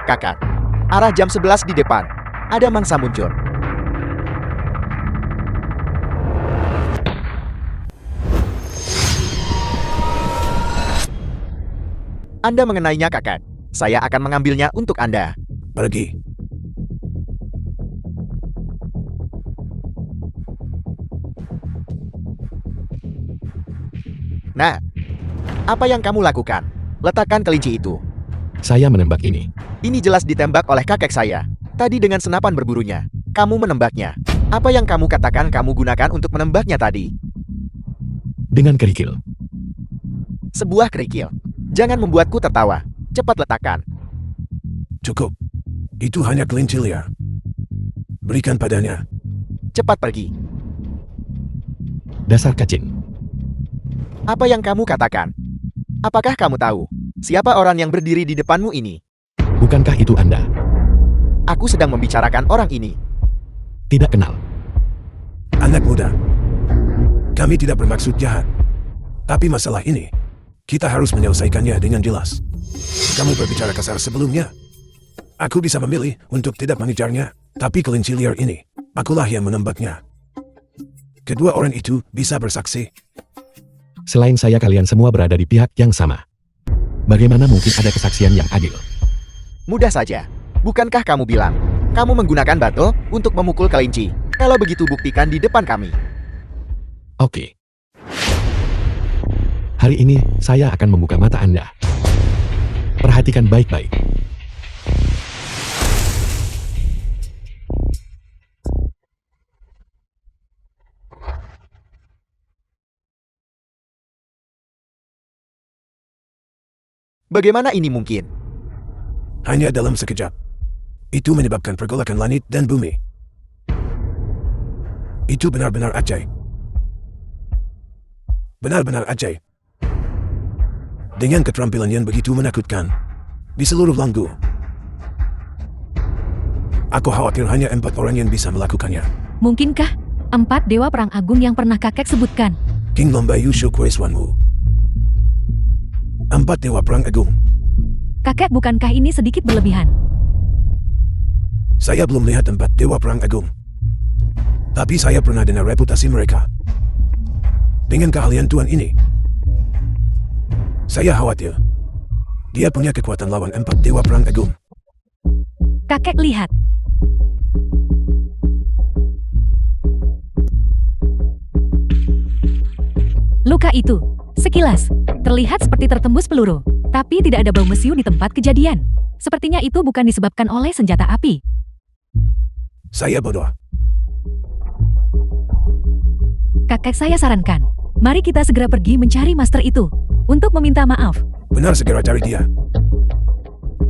Kakak, arah jam 11 di depan. Ada mangsa muncul. Anda mengenainya, kakak. Saya akan mengambilnya untuk Anda. Pergi. Nah, apa yang kamu lakukan? Letakkan kelinci itu. Saya menembak ini. Ini jelas ditembak oleh kakek saya. Tadi dengan senapan berburunya. Kamu menembaknya. Apa yang kamu katakan kamu gunakan untuk menembaknya tadi? Dengan kerikil. Sebuah kerikil. Jangan membuatku tertawa. Cepat letakkan. Cukup. Itu hanya kelinci liar. Berikan padanya. Cepat pergi. Dasar kacin. Apa yang kamu katakan? Apakah kamu tahu siapa orang yang berdiri di depanmu ini? Bukankah itu Anda? Aku sedang membicarakan orang ini. Tidak kenal. Anak muda. Kami tidak bermaksud jahat. Tapi masalah ini, kita harus menyelesaikannya dengan jelas. Kamu berbicara kasar sebelumnya. Aku bisa memilih untuk tidak mengejarnya, tapi kelinci liar ini, akulah yang menembaknya. Kedua orang itu bisa bersaksi. Selain saya, kalian semua berada di pihak yang sama. Bagaimana mungkin ada kesaksian yang adil? Mudah saja. Bukankah kamu bilang, kamu menggunakan batu untuk memukul kelinci? Kalau begitu buktikan di depan kami. Oke. Hari ini, saya akan membuka mata Anda. Perhatikan baik-baik. Bagaimana ini mungkin? Hanya dalam sekejap. Itu menyebabkan pergolakan langit dan bumi. Itu benar-benar ajaib. Benar-benar ajaib. Dengan keterampilan yang begitu menakutkan di seluruh langgu. Aku khawatir hanya 4 orang yang bisa melakukannya. Mungkinkah 4 dewa perang agung yang pernah kakek sebutkan? King Lombayu Shukwaiswanmu. 4 dewa perang agung. Kakek, bukankah ini sedikit berlebihan? Saya belum lihat 4 dewa perang agung. Tapi saya pernah dengar reputasi mereka. Dengan keahlian Tuan ini, saya khawatir dia punya kekuatan lawan 4 dewa perang agung. Kakek, lihat. Luka itu, sekilas, terlihat seperti tertembus peluru. Tapi tidak ada bau mesiu di tempat kejadian. Sepertinya itu bukan disebabkan oleh senjata api. Saya bodoh. Kakek, saya sarankan, mari kita segera pergi mencari master itu untuk meminta maaf. Benar, segera cari dia.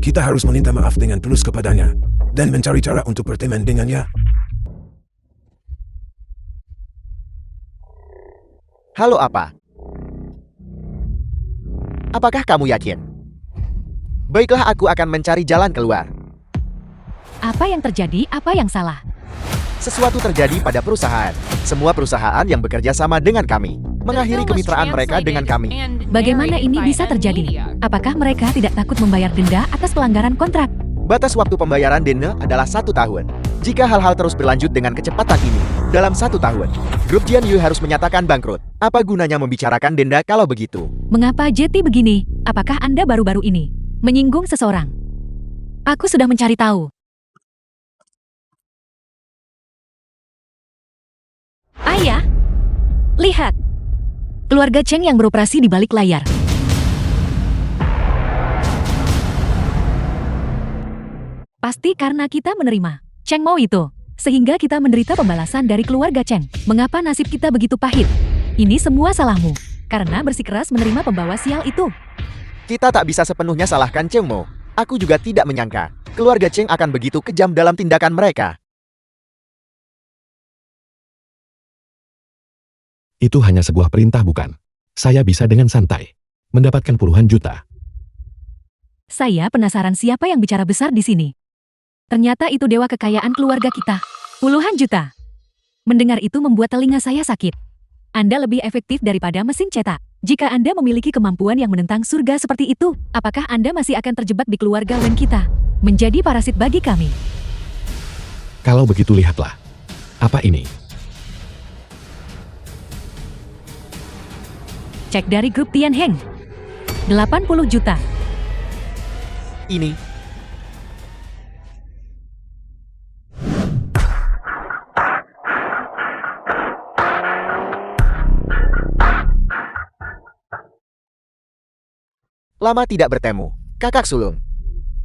Kita harus meminta maaf dengan tulus kepadanya dan mencari cara untuk berteman dengannya. Halo, apa? Apakah kamu yakin? Baiklah, aku akan mencari jalan keluar. Apa yang terjadi? Apa yang salah? Sesuatu terjadi pada perusahaan. Semua perusahaan yang bekerja sama dengan kami mengakhiri kemitraan mereka dengan kami. Bagaimana ini bisa terjadi? Apakah mereka tidak takut membayar denda atas pelanggaran kontrak? Batas waktu pembayaran denda adalah 1 tahun. Jika hal-hal terus berlanjut dengan kecepatan ini, dalam 1 tahun, grup Jian Yu harus menyatakan bangkrut. Apa gunanya membicarakan denda kalau begitu? Mengapa Jeti begini? Apakah Anda baru-baru ini menyinggung seseorang? Aku sudah mencari tahu. Ayah, lihat. Keluarga Cheng yang beroperasi di balik layar. Pasti karena kita menerima Cheng Mo itu, sehingga kita menderita pembalasan dari keluarga Cheng. Mengapa nasib kita begitu pahit? Ini semua salahmu, karena bersikeras menerima pembawa sial itu. Kita tak bisa sepenuhnya salahkan Cheng Mo. Aku juga tidak menyangka keluarga Cheng akan begitu kejam dalam tindakan mereka. Itu hanya sebuah perintah, bukan? Saya bisa dengan santai mendapatkan puluhan juta. Saya penasaran siapa yang bicara besar di sini. Ternyata itu dewa kekayaan keluarga kita. Puluhan juta. Mendengar itu membuat telinga saya sakit. Anda lebih efektif daripada mesin cetak. Jika Anda memiliki kemampuan yang menentang surga seperti itu, apakah Anda masih akan terjebak di keluarga Wen kita? menjadi parasit bagi kami. Kalau begitu lihatlah. Apa ini? Cek dari grup Tian Heng. 80 juta. Ini. Lama tidak bertemu, kakak sulung.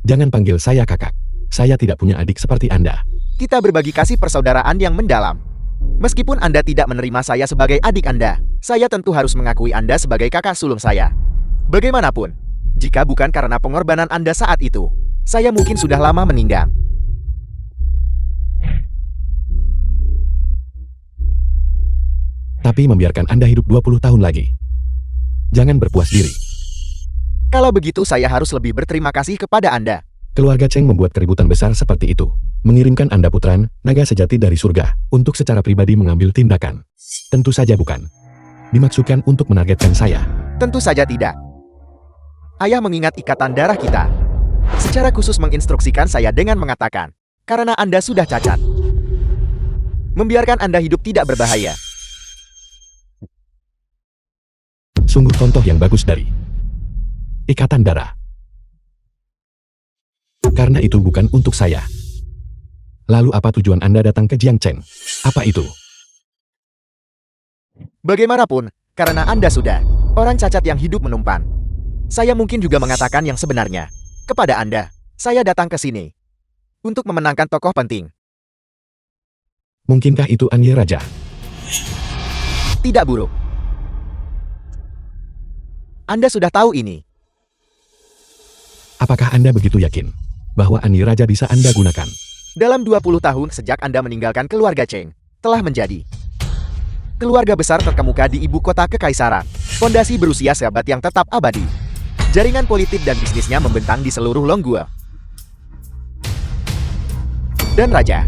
Jangan panggil saya kakak. Saya tidak punya adik seperti Anda. Kita berbagi kasih persaudaraan yang mendalam. Meskipun Anda tidak menerima saya sebagai adik Anda, saya tentu harus mengakui Anda sebagai kakak sulung saya. Bagaimanapun, jika bukan karena pengorbanan Anda saat itu, saya mungkin sudah lama meninggal. Tapi membiarkan Anda hidup 20 tahun lagi. Jangan berpuas diri. Kalau begitu saya harus lebih berterima kasih kepada Anda. Keluarga Cheng membuat keributan besar seperti itu. Mengirimkan Anda putran, naga sejati dari surga, untuk secara pribadi mengambil tindakan. Tentu saja bukan. Dimaksudkan untuk menargetkan saya. Tentu saja tidak. Ayah mengingat ikatan darah kita. Secara khusus menginstruksikan saya dengan mengatakan, karena Anda sudah cacat. Membiarkan Anda hidup tidak berbahaya. Sungguh contoh yang bagus dari ikatan darah. Karena itu bukan untuk saya. Lalu apa tujuan Anda datang ke Jiangchen? Apa itu? Bagaimanapun, karena Anda sudah orang cacat yang hidup menumpan. Saya mungkin juga mengatakan yang sebenarnya. Kepada Anda, saya datang ke sini untuk memenangkan tokoh penting. Mungkinkah itu Anye Raja? Tidak buruk. Anda sudah tahu ini. Apakah Anda begitu yakin bahwa Anye Raja bisa Anda gunakan? Dalam 20 tahun sejak Anda meninggalkan keluarga Cheng, telah menjadi keluarga besar terkemuka di ibu kota kekaisaran. Fondasi berusia seabad yang tetap abadi. Jaringan politik dan bisnisnya membentang di seluruh Longgua. Dan Raja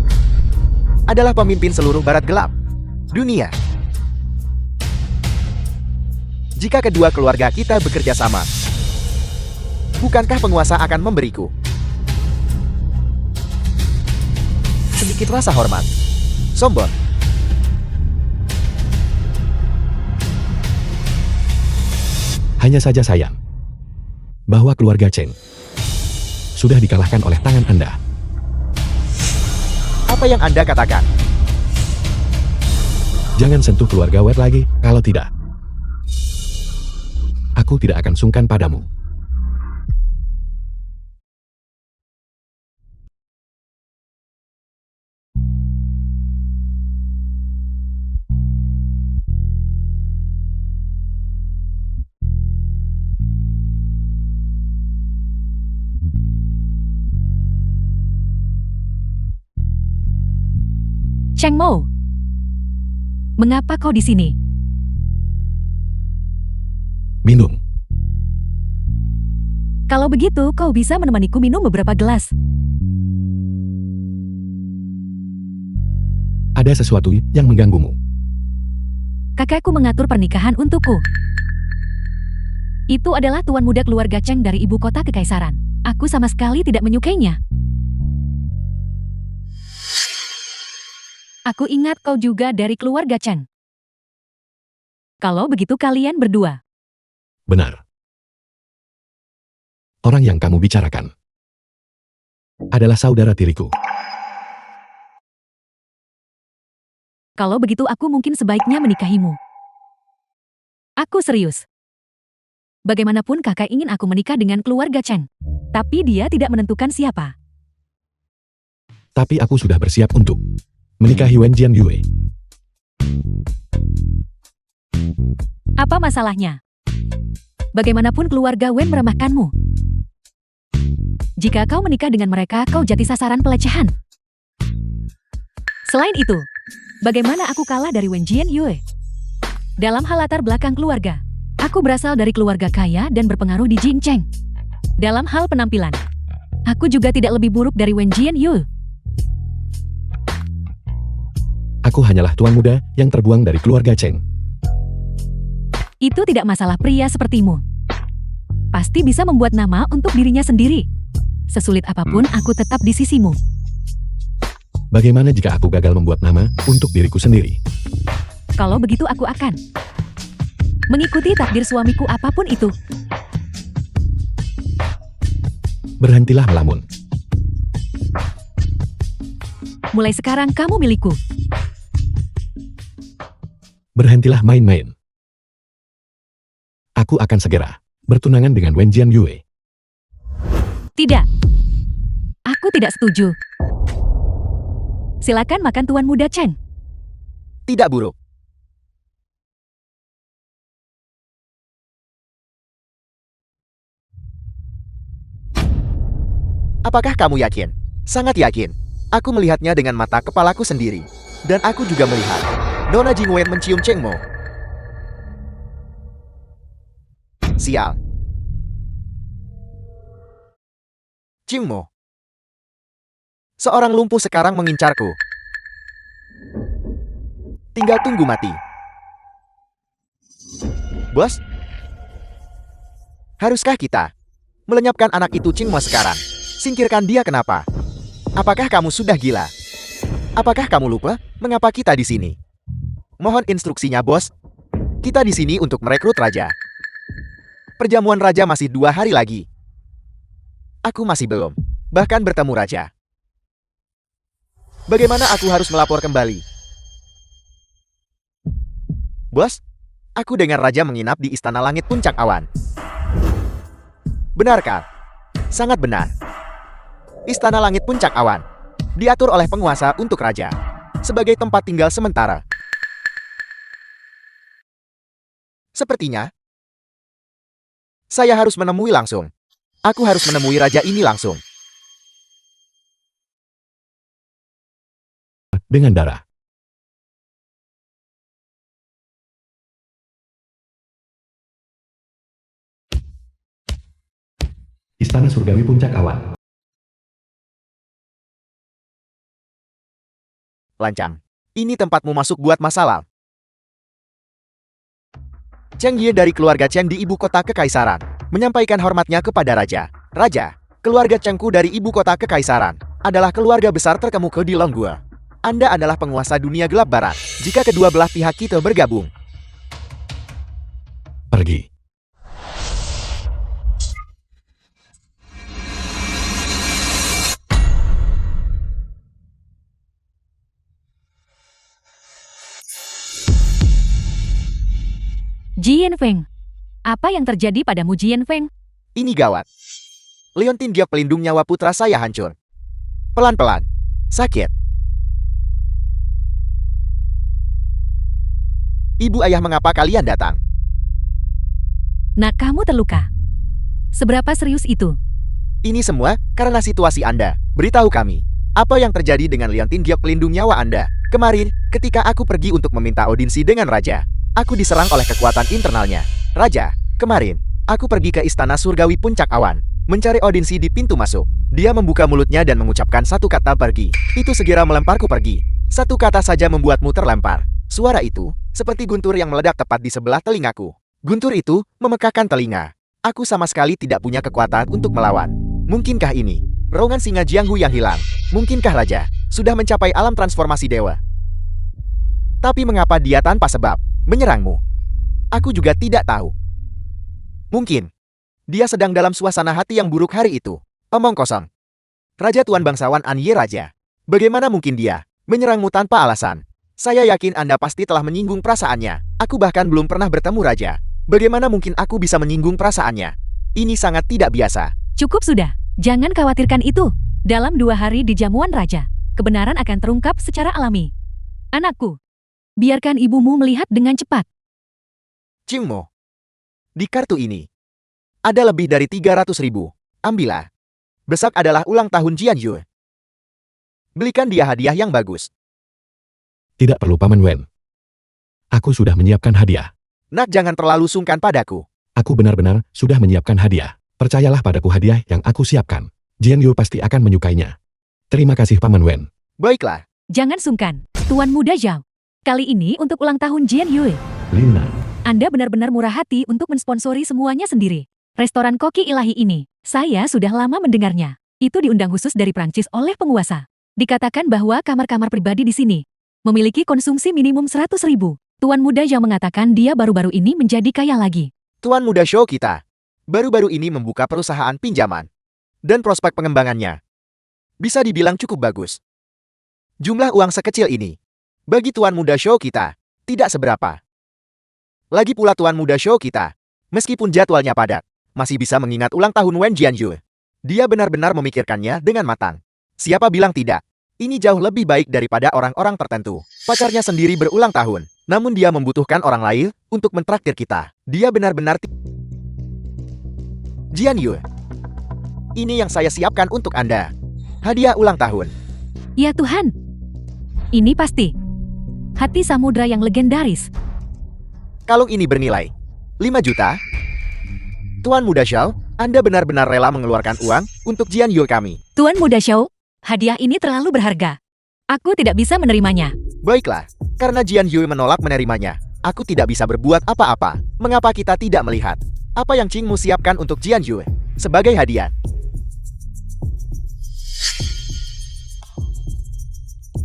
adalah pemimpin seluruh barat gelap dunia. Jika kedua keluarga kita bekerja sama, bukankah penguasa akan memberiku sedikit rasa hormat? Sombong. Hanya saja sayang bahwa keluarga Cheng sudah dikalahkan oleh tangan Anda. Apa yang Anda katakan? Jangan sentuh keluarga Wei lagi, kalau tidak, aku tidak akan sungkan padamu. Cheng Mo, mengapa kau di sini? Minum. Kalau begitu, kau bisa menemaniku minum beberapa gelas. Ada sesuatu yang mengganggumu. Kakekku mengatur pernikahan untukku. Itu adalah tuan muda keluarga Cheng dari ibu kota kekaisaran. Aku sama sekali tidak menyukainya. Aku ingat kau juga dari keluarga Cheng. Kalau begitu kalian berdua. Benar. Orang yang kamu bicarakan adalah saudara tiriku. Kalau begitu aku mungkin sebaiknya menikahimu. Aku serius. Bagaimanapun kakak ingin aku menikah dengan keluarga Cheng. Tapi dia tidak menentukan siapa. Tapi aku sudah bersiap untuk menikahi Wen Jianyue. Apa masalahnya? Bagaimanapun keluarga Wen meremehkanmu. Jika kau menikah dengan mereka, kau jadi sasaran pelecehan. Selain itu, bagaimana aku kalah dari Wen Jianyue? Dalam hal latar belakang keluarga, aku berasal dari keluarga kaya dan berpengaruh di Jingcheng. Dalam hal penampilan, aku juga tidak lebih buruk dari Wen Jianyue. Aku hanyalah tuan muda yang terbuang dari keluarga Cheng. Itu tidak masalah pria sepertimu. Pasti bisa membuat nama untuk dirinya sendiri. Sesulit apapun aku tetap di sisimu. Bagaimana jika aku gagal membuat nama untuk diriku sendiri? Kalau begitu aku akan mengikuti takdir suamiku apapun itu. Berhentilah melamun. Mulai sekarang kamu milikku. Berhentilah main-main. Aku akan segera bertunangan dengan Wen Jianyue. Tidak. Aku tidak setuju. Silakan makan Tuan Muda Chen. Tidak buruk. Apakah kamu yakin? Sangat yakin. Aku melihatnya dengan mata kepalaku sendiri. Dan aku juga melihat Nona Jingwen mencium Cheng Mo. Sial. Cheng Mo. Seorang lumpuh sekarang mengincarku. Tinggal tunggu mati. Bos? Haruskah kita melenyapkan anak itu Cheng Mo sekarang? Singkirkan dia kenapa? Apakah kamu sudah gila? Apakah kamu lupa mengapa kita di sini? Mohon instruksinya, bos. Kita di sini untuk merekrut raja. Perjamuan raja masih 2 hari lagi. Aku masih belum bahkan bertemu raja. Bagaimana aku harus melapor kembali? Bos, aku dengar raja menginap di Istana Langit Puncak Awan. Benarkah? Sangat benar. Istana Langit Puncak Awan diatur oleh penguasa untuk raja sebagai tempat tinggal sementara. Sepertinya saya harus menemui langsung. Aku harus menemui raja ini langsung. Dengan darah. Istana Surgawi Puncak Awan. Lancang. Ini tempatmu masuk buat masalah. Cheng Ye dari keluarga Cheng di ibu kota kekaisaran menyampaikan hormatnya kepada raja. Raja, keluarga Chengku dari ibu kota kekaisaran adalah keluarga besar terkemuka di Longgua. Anda adalah penguasa dunia gelap barat. Jika kedua belah pihak kita bergabung, Pergi. Jian Feng. Apa yang terjadi padamu Jian Feng? ini gawat. Leontin Giok pelindung nyawa putra saya hancur. Pelan-pelan. Sakit. Ibu ayah, mengapa kalian datang? Nak, kamu terluka. Seberapa serius itu? Ini semua karena situasi Anda. Beritahu kami, apa yang terjadi dengan Leontin Giok pelindung nyawa Anda? Kemarin, ketika aku pergi untuk meminta audiensi dengan raja, aku diserang oleh kekuatan internalnya. Raja, kemarin, aku pergi ke Istana Surgawi Puncak Awan, mencari audiensi di pintu masuk. Dia membuka mulutnya dan mengucapkan satu kata pergi. Itu segera melemparku pergi. Satu kata saja membuatmu terlempar. Suara itu, seperti guntur yang meledak tepat di sebelah telingaku. Guntur itu, memekakkan telinga. Aku sama sekali tidak punya kekuatan untuk melawan. Mungkinkah ini roungan singa Jianghu yang hilang? Mungkinkah raja sudah mencapai alam transformasi dewa? Tapi mengapa dia tanpa sebab menyerangmu? Aku juga tidak tahu. Mungkin dia sedang dalam suasana hati yang buruk hari itu. Omong kosong. Raja Tuan Bangsawan Anye Raja. Bagaimana mungkin dia menyerangmu tanpa alasan? Saya yakin Anda pasti telah menyinggung perasaannya. Aku bahkan belum pernah bertemu raja. Bagaimana mungkin aku bisa menyinggung perasaannya? Ini sangat tidak biasa. Cukup sudah. Jangan khawatirkan itu. Dalam 2 hari di jamuan raja, kebenaran akan terungkap secara alami. Anakku, biarkan ibumu melihat dengan cepat. Cingmo, di kartu ini ada lebih dari 300.000. Ambillah. Besok adalah ulang tahun Jian Yu. Belikan dia hadiah yang bagus. Tidak perlu Paman Wen. Aku sudah menyiapkan hadiah. Nak, jangan terlalu sungkan padaku. Aku benar-benar sudah menyiapkan hadiah. Percayalah padaku, hadiah yang aku siapkan. Jian Yu pasti akan menyukainya. Terima kasih Paman Wen. Baiklah. Jangan sungkan, Tuan Muda Zhao. Kali ini untuk ulang tahun Jian Yue. Lina. Anda benar-benar murah hati untuk mensponsori semuanya sendiri. Restoran Koki Ilahi ini, saya sudah lama mendengarnya. Itu diundang khusus dari Prancis oleh penguasa. Dikatakan bahwa kamar-kamar pribadi di sini memiliki konsumsi minimum 100.000. Tuan muda yang mengatakan dia baru-baru ini menjadi kaya lagi. Tuan muda show kita baru-baru ini membuka perusahaan pinjaman. Dan prospek pengembangannya bisa dibilang cukup bagus. Jumlah uang sekecil ini bagi tuan muda show kita tidak seberapa. Lagi pula tuan muda show kita, meskipun jadwalnya padat, masih bisa mengingat ulang tahun Wen Jianyu. Dia benar-benar memikirkannya dengan matang. Siapa bilang tidak? Ini jauh lebih baik daripada orang-orang tertentu. Pacarnya sendiri berulang tahun, namun dia membutuhkan orang lain untuk mentraktir kita. Dia benar-benar Jianyu. Ini yang saya siapkan untuk Anda. Hadiah ulang tahun. Ya Tuhan. Ini pasti hati samudra yang legendaris. Kalung ini bernilai 5 juta. Tuan muda Xiao, Anda benar-benar rela mengeluarkan uang untuk Jianyu kami. Tuan muda Xiao, hadiah ini terlalu berharga. Aku tidak bisa menerimanya. Baiklah, karena Jianyu menolak menerimanya, aku tidak bisa berbuat apa-apa. Mengapa kita tidak melihat apa yang Qingmu siapkan untuk Jianyu sebagai hadiah?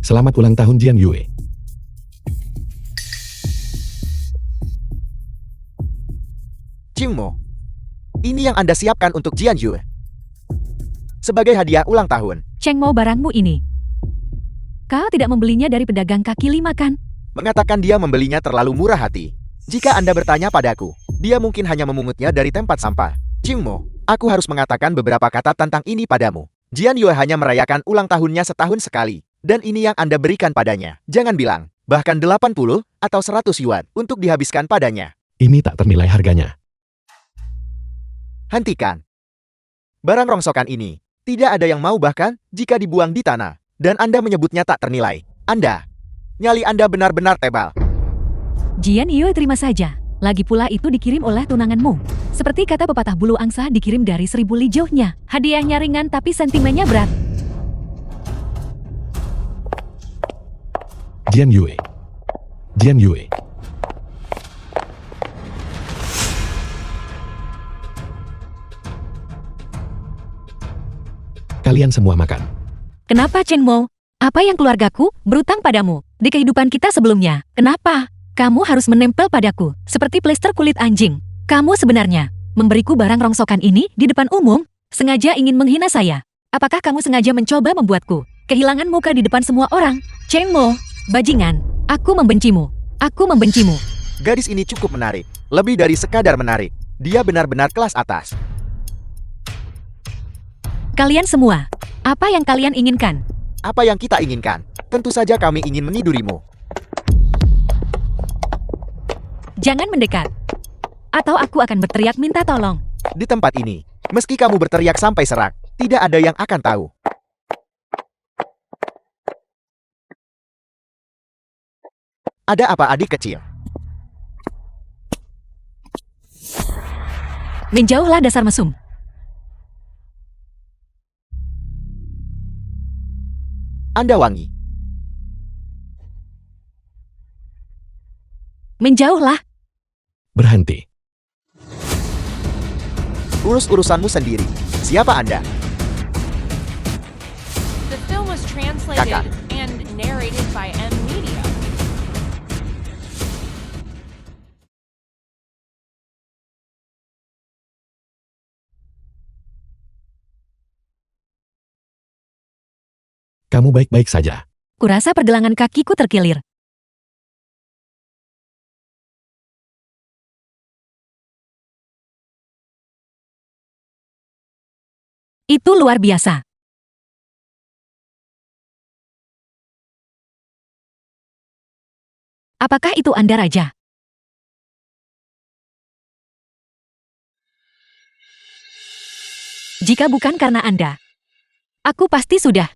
Selamat ulang tahun Jian Yue. Qingmu, ini yang Anda siapkan untuk Jianyu sebagai hadiah ulang tahun. Cheng mau barangmu ini. Kau tidak membelinya dari pedagang kaki lima kan? Mengatakan dia membelinya terlalu murah hati. Jika Anda bertanya padaku, dia mungkin hanya memungutnya dari tempat sampah. Qingmu, aku harus mengatakan beberapa kata tentang ini padamu. Jianyu hanya merayakan ulang tahunnya setahun sekali. Dan ini yang Anda berikan padanya. Jangan bilang, bahkan 80 atau 100 yuan untuk dihabiskan padanya. Ini tak ternilai harganya. Hentikan. Barang rongsokan ini, tidak ada yang mau bahkan jika dibuang di tanah. Dan Anda menyebutnya tak ternilai. Nyali Anda benar-benar tebal. Jian Yue terima saja. Lagi pula itu dikirim oleh tunanganmu. Seperti kata pepatah bulu angsa dikirim dari 1000 li jauhnya. Hadiahnya ringan tapi sentimennya berat. Jian Yue. Jian Yue. Kalian semua makan. Kenapa Chen Mo? Apa yang keluargaku berutang padamu di kehidupan kita sebelumnya? Kenapa? Kamu harus menempel padaku seperti plester kulit anjing. Kamu sebenarnya memberiku barang rongsokan ini di depan umum, sengaja ingin menghina saya. Apakah kamu sengaja mencoba membuatku kehilangan muka di depan semua orang? Chen Mo, bajingan, aku membencimu. Aku membencimu. Gadis ini cukup menarik. Lebih dari sekadar menarik. Dia benar-benar kelas atas. Kalian semua, apa yang kalian inginkan? Apa yang kita inginkan? Tentu saja kami ingin menidurimu. Jangan mendekat. Atau aku akan berteriak minta tolong. Di tempat ini, meski kamu berteriak sampai serak, tidak ada yang akan tahu. Ada apa adik kecil? Menjauhlah dasar mesum. Anda wangi. Menjauhlah. Berhenti. Urus urusanmu sendiri. Siapa Anda? The film was translated Kakak. and narrated by M Media. Kamu baik-baik saja. Kurasa pergelangan kakiku terkilir. Itu luar biasa. Apakah itu Anda, Raja? Jika bukan karena Anda, aku pasti sudah.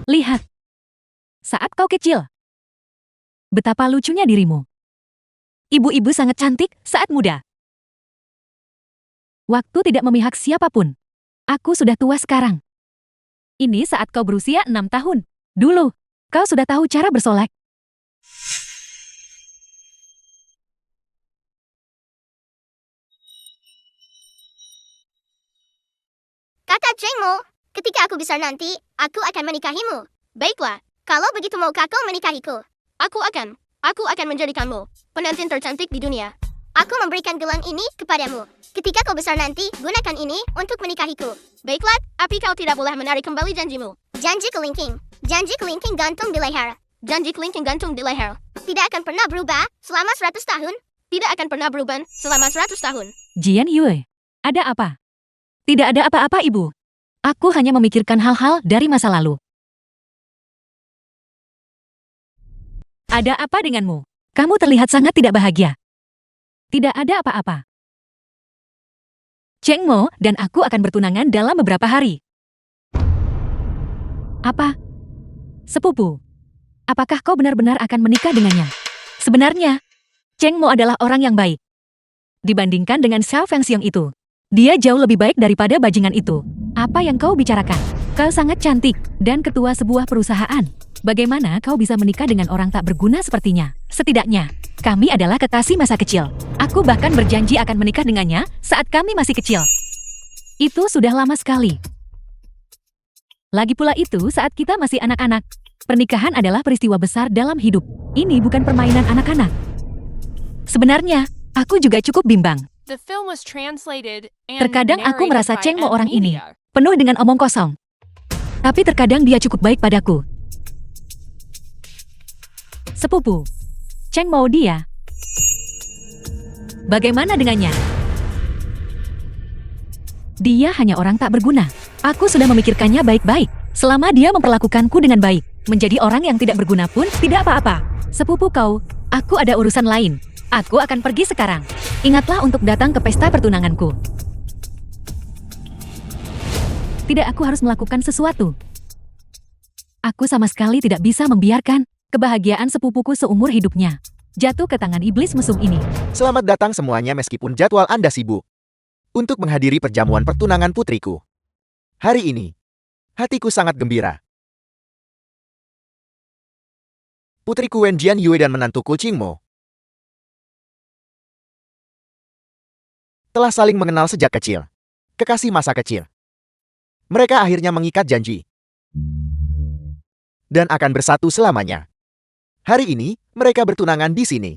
Lihat. Saat kau kecil. Betapa lucunya dirimu. Ibu-ibu sangat cantik saat muda. Waktu tidak memihak siapapun. Aku sudah tua sekarang. Ini saat kau berusia 6 tahun. Dulu, kau sudah tahu cara bersolek. Chengmo, ketika aku besar nanti, aku akan menikahimu. Baiklah, kalau begitu maukah kau menikahiku? Aku akan menjadikanmu pengantin tercantik di dunia. Aku memberikan gelang ini kepadamu. Ketika kau besar nanti, gunakan ini untuk menikahiku. Baiklah, tapi kau tidak boleh menarik kembali janjimu. Janji kelingking gantung di leher. Janji kelingking gantung di leher. Tidak akan pernah berubah selama 100 tahun. Tidak akan pernah berubah selama 100 tahun. Jian Yue, ada apa? Tidak ada apa-apa, Ibu. Aku hanya memikirkan hal-hal dari masa lalu. Ada apa denganmu? Kamu terlihat sangat tidak bahagia. Tidak ada apa-apa. Cheng Mo dan aku akan bertunangan dalam beberapa hari. Apa? Sepupu, apakah kau benar-benar akan menikah dengannya? Sebenarnya, Cheng Mo adalah orang yang baik. Dibandingkan dengan Xiao Fengxiong itu, dia jauh lebih baik daripada bajingan itu. Apa yang kau bicarakan? Kau sangat cantik dan ketua sebuah perusahaan. Bagaimana kau bisa menikah dengan orang tak berguna sepertinya? Setidaknya, kami adalah kekasih masa kecil. Aku bahkan berjanji akan menikah dengannya saat kami masih kecil. Itu sudah lama sekali. Lagi pula itu saat kita masih anak-anak. Pernikahan adalah peristiwa besar dalam hidup. Ini bukan permainan anak-anak. Sebenarnya, aku juga cukup bimbang. The film was translated and Terkadang aku narrated merasa by Cheng Mo M orang ini Media. penuh dengan omong kosong. Tapi terkadang dia cukup baik padaku. Sepupu, Cheng Mo dia. Bagaimana dengannya? Dia hanya orang tak berguna. Aku sudah memikirkannya baik-baik. Selama dia memperlakukanku dengan baik, menjadi orang yang tidak berguna pun tidak apa-apa. Sepupu kau, aku ada urusan lain. Aku akan pergi sekarang. Ingatlah untuk datang ke pesta pertunanganku. Tidak, aku harus melakukan sesuatu. Aku sama sekali tidak bisa membiarkan kebahagiaan sepupuku seumur hidupnya jatuh ke tangan iblis mesum ini. Selamat datang semuanya meskipun jadwal Anda sibuk. Untuk menghadiri perjamuan pertunangan putriku. Hari ini, hatiku sangat gembira. Putriku Wen Jian Yue dan menantuku Cheng Mo telah saling mengenal sejak kecil. Kekasih masa kecil. Mereka akhirnya mengikat janji. Dan akan bersatu selamanya. Hari ini, mereka bertunangan di sini.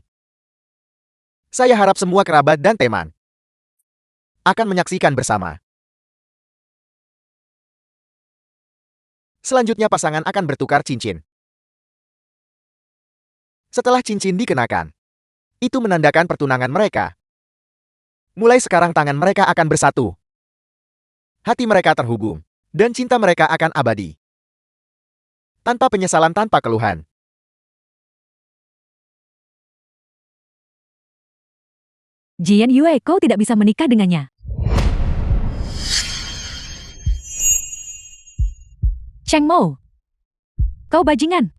Saya harap semua kerabat dan teman akan menyaksikan bersama. Selanjutnya pasangan akan bertukar cincin. Setelah cincin dikenakan, itu menandakan pertunangan mereka. Mulai sekarang tangan mereka akan bersatu. Hati mereka terhubung, dan cinta mereka akan abadi. Tanpa penyesalan, tanpa keluhan. Jian Yue, kau tidak bisa menikah dengannya. Cheng Mo, kau bajingan.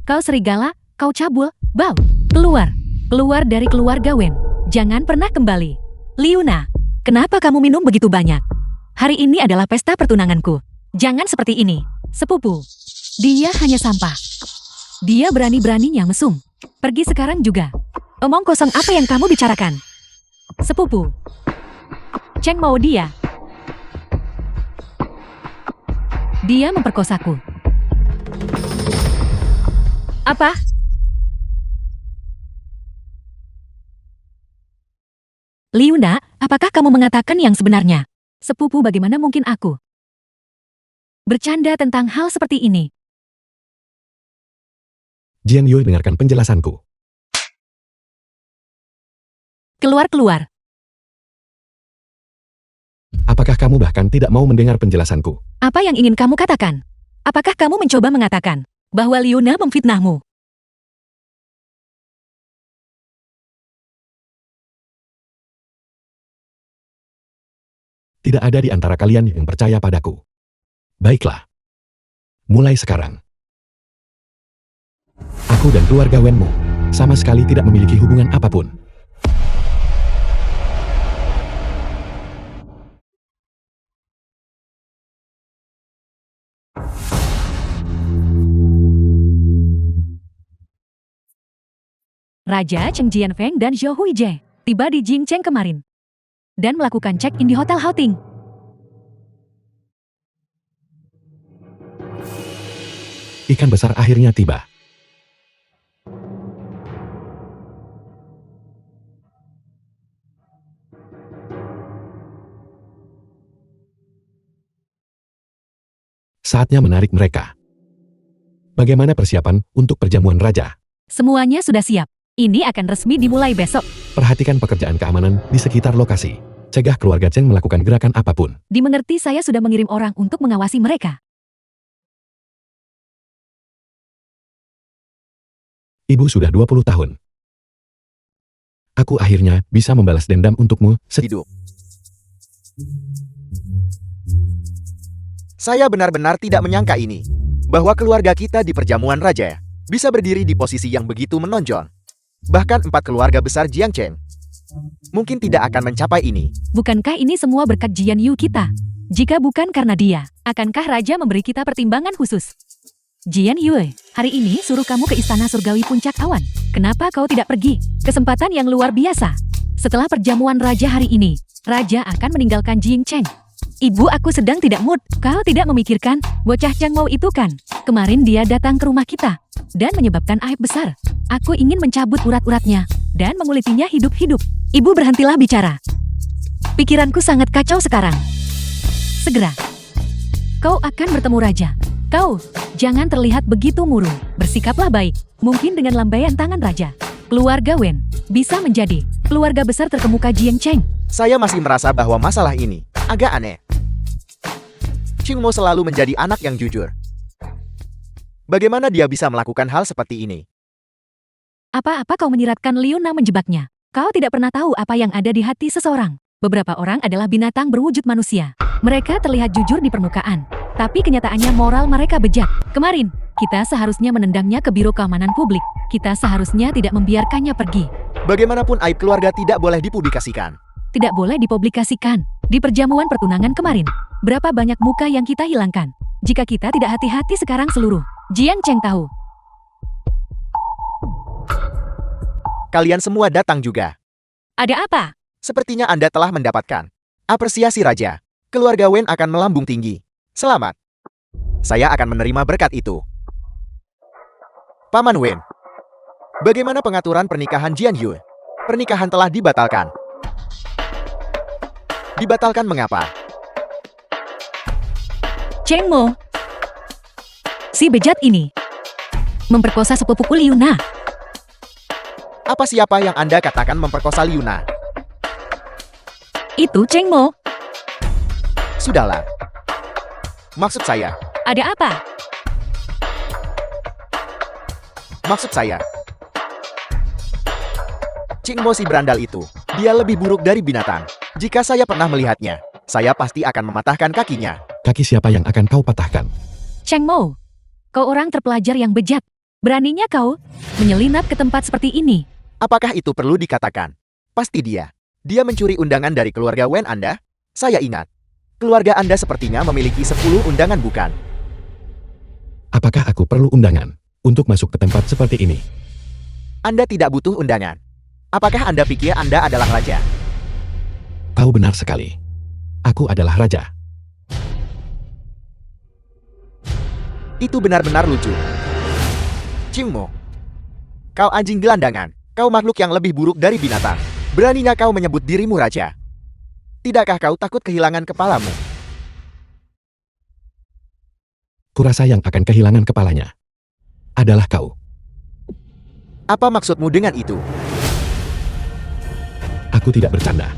Kau serigala, kau cabul, bau. Keluar, keluar dari keluarga Wen. Jangan pernah kembali. Liuna, kenapa kamu minum begitu banyak? Hari ini adalah pesta pertunanganku. Jangan seperti ini. Sepupu, dia hanya sampah. Dia berani-beraninya mesum. Pergi sekarang juga. Omong kosong apa yang kamu bicarakan? Sepupu, Cheng Mo dia. Dia memperkosaku. Apa? Liuna, apakah kamu mengatakan yang sebenarnya? Sepupu, bagaimana mungkin aku bercanda tentang hal seperti ini? Jian Yue dengarkan penjelasanku. Keluar. Apakah kamu bahkan tidak mau mendengar penjelasanku? Apa yang ingin kamu katakan? Apakah kamu mencoba mengatakan bahwa Liuna memfitnahmu? Tidak ada di antara kalian yang percaya padaku. Baiklah. Mulai sekarang. Aku dan keluarga Wenmu sama sekali tidak memiliki hubungan apapun. Raja Cheng Jianfeng dan Zhou Huijie tiba di Jingcheng kemarin dan melakukan check-in di Hotel Houting. ikan besar akhirnya tiba. Saatnya menarik mereka. Bagaimana persiapan untuk perjamuan raja? Semuanya sudah siap. Ini akan resmi dimulai besok. Perhatikan pekerjaan keamanan di sekitar lokasi. Cegah keluarga Cheng melakukan gerakan apapun. Dimengerti, saya sudah mengirim orang untuk mengawasi mereka. Ibu sudah 20 tahun. Aku akhirnya bisa membalas dendam untukmu. Hidup. Saya benar-benar tidak menyangka ini. Bahwa keluarga kita di perjamuan raja bisa berdiri di posisi yang begitu menonjol. Bahkan 4 keluarga besar Jiang Cheng mungkin tidak akan mencapai ini. Bukankah ini semua berkat Jian Yu kita? Jika bukan karena dia, akankah raja memberi kita pertimbangan khusus? Jian Yue, hari ini suruh kamu ke istana surgawi puncak awan. Kenapa kau tidak pergi? Kesempatan yang luar biasa. Setelah perjamuan raja hari ini, raja akan meninggalkan Jing Cheng. Ibu, aku sedang tidak mood. Kau tidak memikirkan bocah Chang Mo itu kan? Kemarin dia datang ke rumah kita dan menyebabkan aib besar. Aku ingin mencabut urat-uratnya dan mengulitinya hidup-hidup. Ibu, berhentilah bicara. Pikiranku sangat kacau sekarang. Segera, kau akan bertemu raja. Kau, jangan terlihat begitu murung. Bersikaplah baik. Mungkin dengan lambaian tangan raja, keluarga Wen bisa menjadi keluarga besar terkemuka Jiang Cheng. Saya masih merasa bahwa masalah ini agak aneh. Ching Mo selalu menjadi anak yang jujur. Bagaimana dia bisa melakukan hal seperti ini? Apa-apa kau menyiratkan Liu Na menjebaknya? Kau tidak pernah tahu apa yang ada di hati seseorang. Beberapa orang adalah binatang berwujud manusia. Mereka terlihat jujur di permukaan, tapi kenyataannya moral mereka bejat. Kemarin, kita seharusnya menendangnya ke Biro Keamanan Publik. Kita seharusnya tidak membiarkannya pergi. Bagaimanapun aib keluarga tidak boleh dipublikasikan. Tidak boleh dipublikasikan. Di perjamuan pertunangan kemarin, berapa banyak muka yang kita hilangkan. Jika kita tidak hati-hati sekarang seluruh Jiang Cheng tahu. Kalian semua datang juga. Ada apa? Sepertinya Anda telah mendapatkan apresiasi raja. Keluarga Wen akan melambung tinggi. Selamat. Saya akan menerima berkat itu. Paman Wen, bagaimana pengaturan pernikahan Jian Yu? Pernikahan telah dibatalkan. Dibatalkan mengapa? Cheng Mo, si bejat ini memperkosa sepupuku Liu Na. Apa siapa yang Anda katakan memperkosa Liu Na? Itu Cheng Mo. Sudahlah. Maksud saya, Ada apa? maksud saya. Ching Mo si berandal itu, dia lebih buruk dari binatang. Jika saya pernah melihatnya, saya pasti akan mematahkan kakinya. Kaki siapa yang akan kau patahkan? Cheng Mo, kau orang terpelajar yang bejat. Beraninya kau menyelinap ke tempat seperti ini. Apakah itu perlu dikatakan? Pasti dia. Dia mencuri undangan dari keluarga Wen Anda? Saya ingat. Keluarga Anda sepertinya memiliki 10 undangan bukan? Apakah aku perlu undangan untuk masuk ke tempat seperti ini? Anda tidak butuh undangan. Apakah Anda pikir Anda adalah raja? Kau benar sekali. Aku adalah raja. Itu benar-benar lucu. Ching Mo, kau anjing gelandangan. Kau makhluk yang lebih buruk dari binatang. Beraninya kau menyebut dirimu raja. Tidakkah kau takut kehilangan kepalamu? Kurasa yang akan kehilangan kepalanya adalah kau. Apa maksudmu dengan itu? Aku tidak bercanda.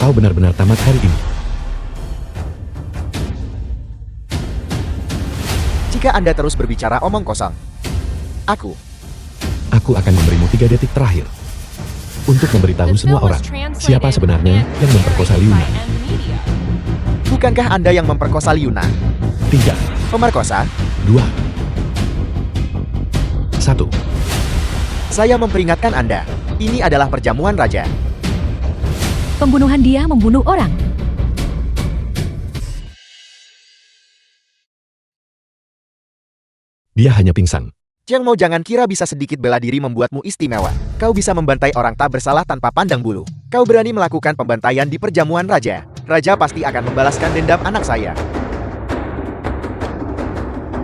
Kau benar-benar tamat hari ini. Jika Anda terus berbicara omong kosong, aku akan memberimu 3 detik terakhir untuk memberitahu The semua film was orang translated siapa sebenarnya and yang memperkosa narrated Liu by Na. M Media. bukankah Anda yang memperkosa Liu Na? 3, Pemerkosa? 2, 1. Saya memperingatkan Anda. Ini adalah perjamuan raja. Pembunuhan, dia membunuh orang. Dia hanya pingsan. Jiang Mo, jangan kira bisa sedikit bela diri membuatmu istimewa. Kau bisa membantai orang tak bersalah tanpa pandang bulu. Kau berani melakukan pembantaian di perjamuan raja. Raja pasti akan membalaskan dendam anak saya.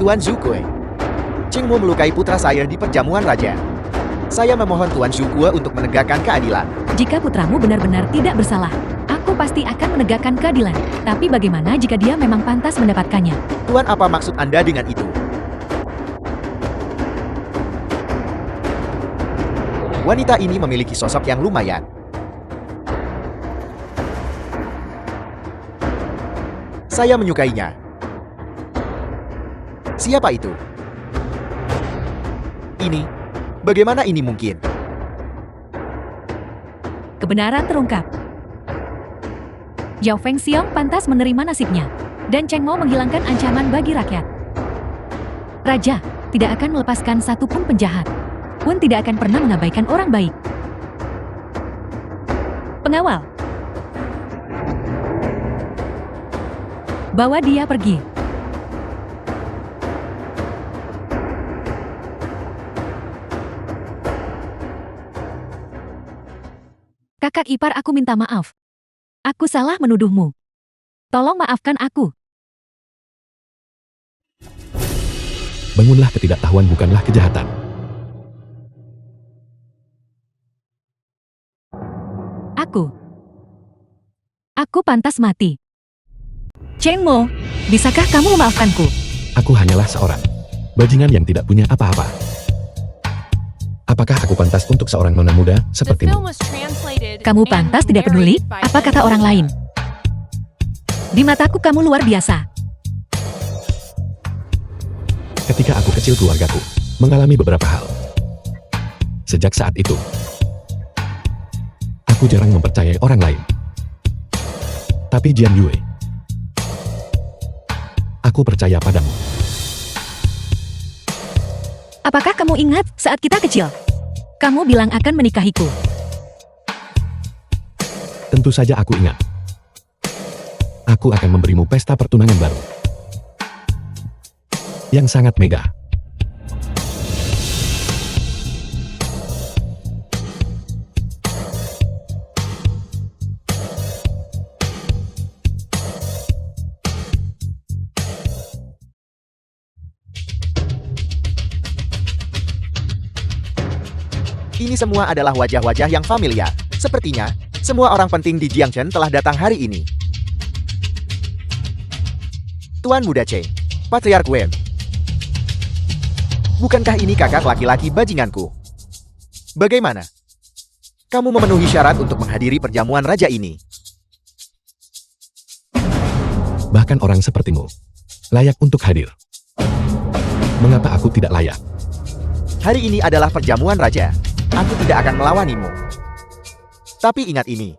Tuan Zukui, Cheng Mo melukai putra saya di perjamuan raja. Saya memohon Tuan Zhu Kuo untuk menegakkan keadilan. Jika putramu benar-benar tidak bersalah, aku pasti akan menegakkan keadilan. Tapi bagaimana jika dia memang pantas mendapatkannya? Tuan, apa maksud Anda dengan itu? Wanita ini memiliki sosok yang lumayan. Saya menyukainya. Siapa itu? Ini. Bagaimana ini mungkin? Kebenaran terungkap. Zhao Fengxiong pantas menerima nasibnya, dan Cheng Mo menghilangkan ancaman bagi rakyat. Raja tidak akan melepaskan satupun penjahat, pun tidak akan pernah mengabaikan orang baik. Pengawal, bawa dia pergi. Kakak ipar, aku minta maaf. Aku salah menuduhmu. Tolong maafkan aku. Bangunlah, ketidaktahuan bukanlah kejahatan. Aku pantas mati. Cheng Mo, bisakah kamu memaafkanku? Aku hanyalah seorang bajingan yang tidak punya apa-apa. Apakah aku pantas untuk seorang nona muda The sepertimu? film was translated Kamu and pantas tidak peduli narrated by apa kata orang lain. Di mataku kamu luar biasa. Ketika aku kecil, keluargaku mengalami beberapa hal. Sejak saat itu, aku jarang mempercayai orang lain. Tapi Jian Yue, aku percaya padamu. Apakah kamu ingat saat kita kecil? Kamu bilang akan menikahiku. Tentu saja aku ingat. Aku akan memberimu pesta pertunangan baru yang sangat megah. Ini semua adalah wajah-wajah yang familiar. Sepertinya, semua orang penting di Jiangchen telah datang hari ini. Tuan Muda Cheng, Patriark Wen. Bukankah ini kakak laki-laki bajinganku? Bagaimana? Kamu memenuhi syarat untuk menghadiri perjamuan raja ini. Bahkan orang sepertimu layak untuk hadir. Mengapa aku tidak layak? Hari ini adalah perjamuan raja. Aku tidak akan melawanimu. Tapi ingat ini.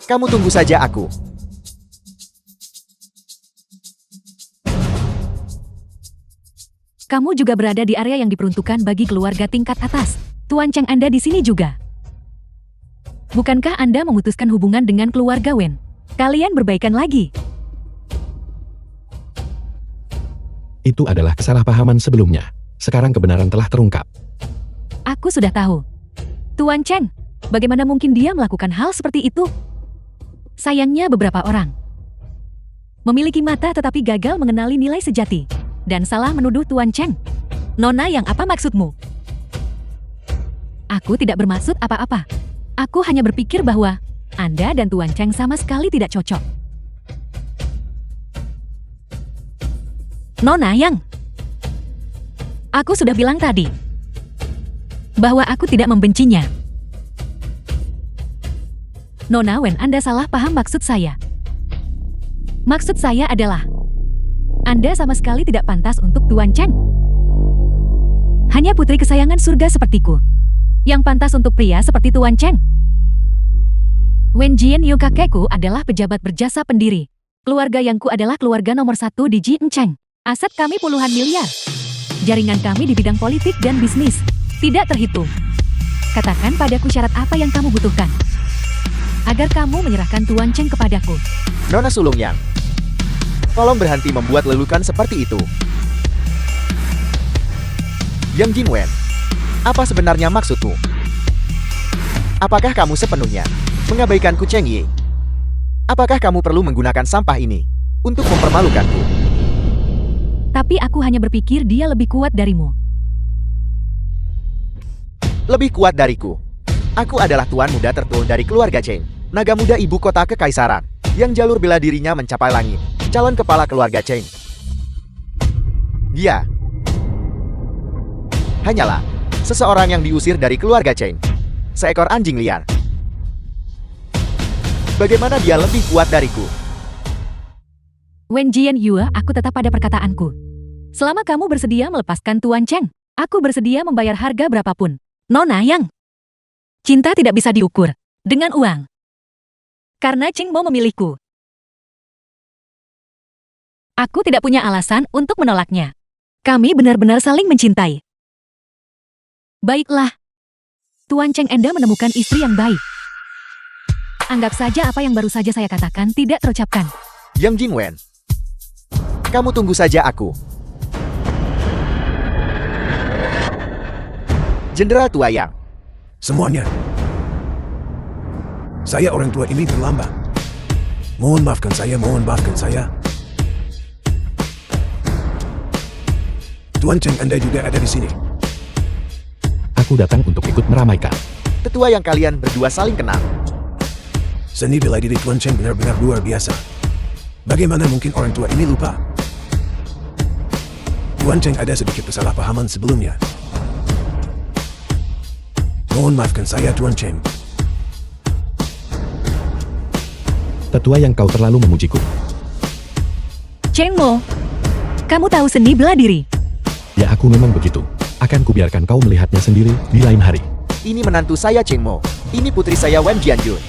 Kamu tunggu saja aku. Kamu juga berada di area yang diperuntukkan bagi keluarga tingkat atas. Tuan Cheng, Anda di sini juga. Bukankah Anda memutuskan hubungan dengan keluarga Wen? Kalian berbaikan lagi. Itu adalah kesalahpahaman sebelumnya. Sekarang kebenaran telah terungkap. Aku sudah tahu. Tuan Cheng, bagaimana mungkin dia melakukan hal seperti itu? Sayangnya beberapa orang memiliki mata tetapi gagal mengenali nilai sejati. Dan salah menuduh Tuan Cheng. Nona, yang apa maksudmu? Aku tidak bermaksud apa-apa. Aku hanya berpikir bahwa Anda dan Tuan Cheng sama sekali tidak cocok. Nona Yang, aku sudah bilang tadi bahwa aku tidak membencinya. Nona Wen, Anda salah paham maksud saya. Maksud saya adalah Anda sama sekali tidak pantas untuk Tuan Cheng. Hanya putri kesayangan surga sepertiku yang pantas untuk pria seperti Tuan Cheng. Wen Jian Yu, kakekku adalah pejabat berjasa pendiri. Keluarga Yangku adalah keluarga nomor 1 di Jiangcheng. Aset kami puluhan miliar. Jaringan kami di bidang politik dan bisnis tidak terhitung. Katakan padaku syarat apa yang kamu butuhkan agar kamu menyerahkan Tuan Cheng kepadaku. Nona Sulung Yang, tolong berhenti membuat lelukan seperti itu. Yang Jinwen, apa sebenarnya maksudmu? Apakah kamu sepenuhnya mengabaikanku, Cheng Yi? Apakah kamu perlu menggunakan sampah ini untuk mempermalukanku? Tapi aku hanya berpikir dia lebih kuat darimu. lebih kuat dariku. Aku adalah tuan muda tertua dari keluarga Cheng, naga muda ibu kota kekaisaran, yang jalur bela dirinya mencapai langit, calon kepala keluarga Cheng. Dia hanyalah seseorang yang diusir dari keluarga Cheng, seekor anjing liar. Bagaimana dia lebih kuat dariku? Wen Jianyue, aku tetap pada perkataanku. Selama kamu bersedia melepaskan Tuan Cheng, aku bersedia membayar harga berapapun. Nona Yang, cinta tidak bisa diukur dengan uang. Karena Cheng mau memilihku. Aku tidak punya alasan untuk menolaknya. Kami benar-benar saling mencintai. Baiklah. Tuan Cheng Enda menemukan istri yang baik. Anggap saja apa yang baru saja saya katakan tidak terucapkan. Yang Jingwen, kamu tunggu saja aku. Jenderal tua Yang. Semuanya. Saya orang tua ini terlambat. Mohon maafkan saya. Tuan Cheng Anda juga ada di sini. Aku datang untuk ikut meramaikan. Tetua yang kalian berdua saling kenal. Seni bela diri Tuan Cheng benar-benar luar biasa. Bagaimana mungkin orang tua ini lupa? Tuan Cheng ada sedikit kesalahpahaman sebelumnya. Mohon maafkan saya, Tuan Cheng. Tetua yang kau terlalu memujiku. Cheng Mo, kamu tahu seni bela diri. Ya aku memang begitu. Akan kubiarkan kau melihatnya sendiri di lain hari. Ini menantu saya Cheng Mo. Ini putri saya Wen Jianyue.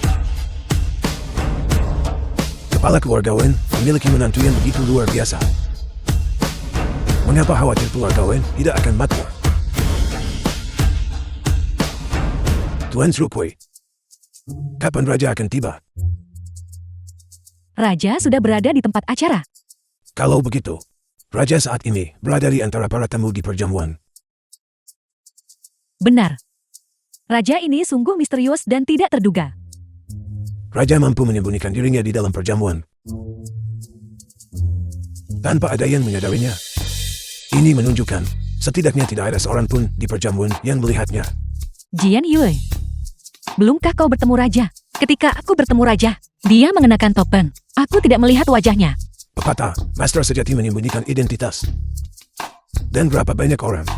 Kepala keluarga Wen memiliki menantu yang begitu luar biasa. Mengapa khawatir keluarga Wen tidak akan makmur? Tuan Srukui, kapan Raja akan tiba? Raja sudah berada di tempat acara. Kalau begitu, Raja saat ini berada di antara para tamu di perjamuan. Benar. Raja ini sungguh misterius dan tidak terduga. Raja mampu menyembunyikan dirinya di dalam perjamuan tanpa ada yang menyadarinya. Ini menunjukkan setidaknya tidak ada seorang pun di perjamuan yang melihatnya. Jianyue, belumkah kau bertemu Raja? Ketika aku bertemu Raja, dia mengenakan topeng. Aku tidak melihat wajahnya. Pepatah, master sejati menyembunyikan identitas. Dan berapa banyak orang